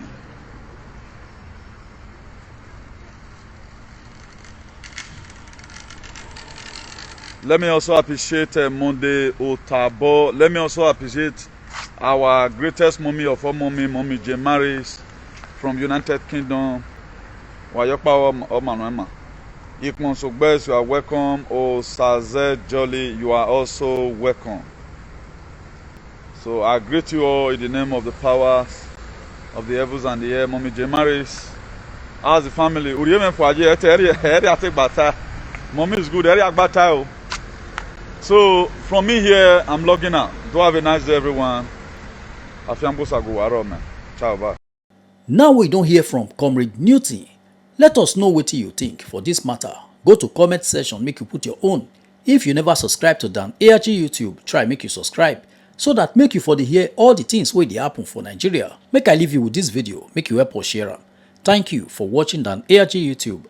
Let me also appreciate Monde Otabo. Let me also appreciate our greatest mommy of all mommy J. Maris from United Kingdom. Wayokpa Omanwema. Ikmon Sogbes, you are welcome. Osaze Jolly, you are also welcome. So I greet you all in the name of the powers of the heavens and the air. Mommy J. Maris, as the family. Mommy is good. So from me here, I'm logging out. Do have a nice day, everyone. Ciao, bye. Now we don't hear from Comrade Newton. Let us know what you think for this matter. Go to comment section, make you put your own. If you never subscribe to Dan ARG YouTube, try make you subscribe so that make you for dey hear all the things wey dey happen for Nigeria. Make I leave you with this video, make you help us share am. Thank you for watching on ARG YouTube.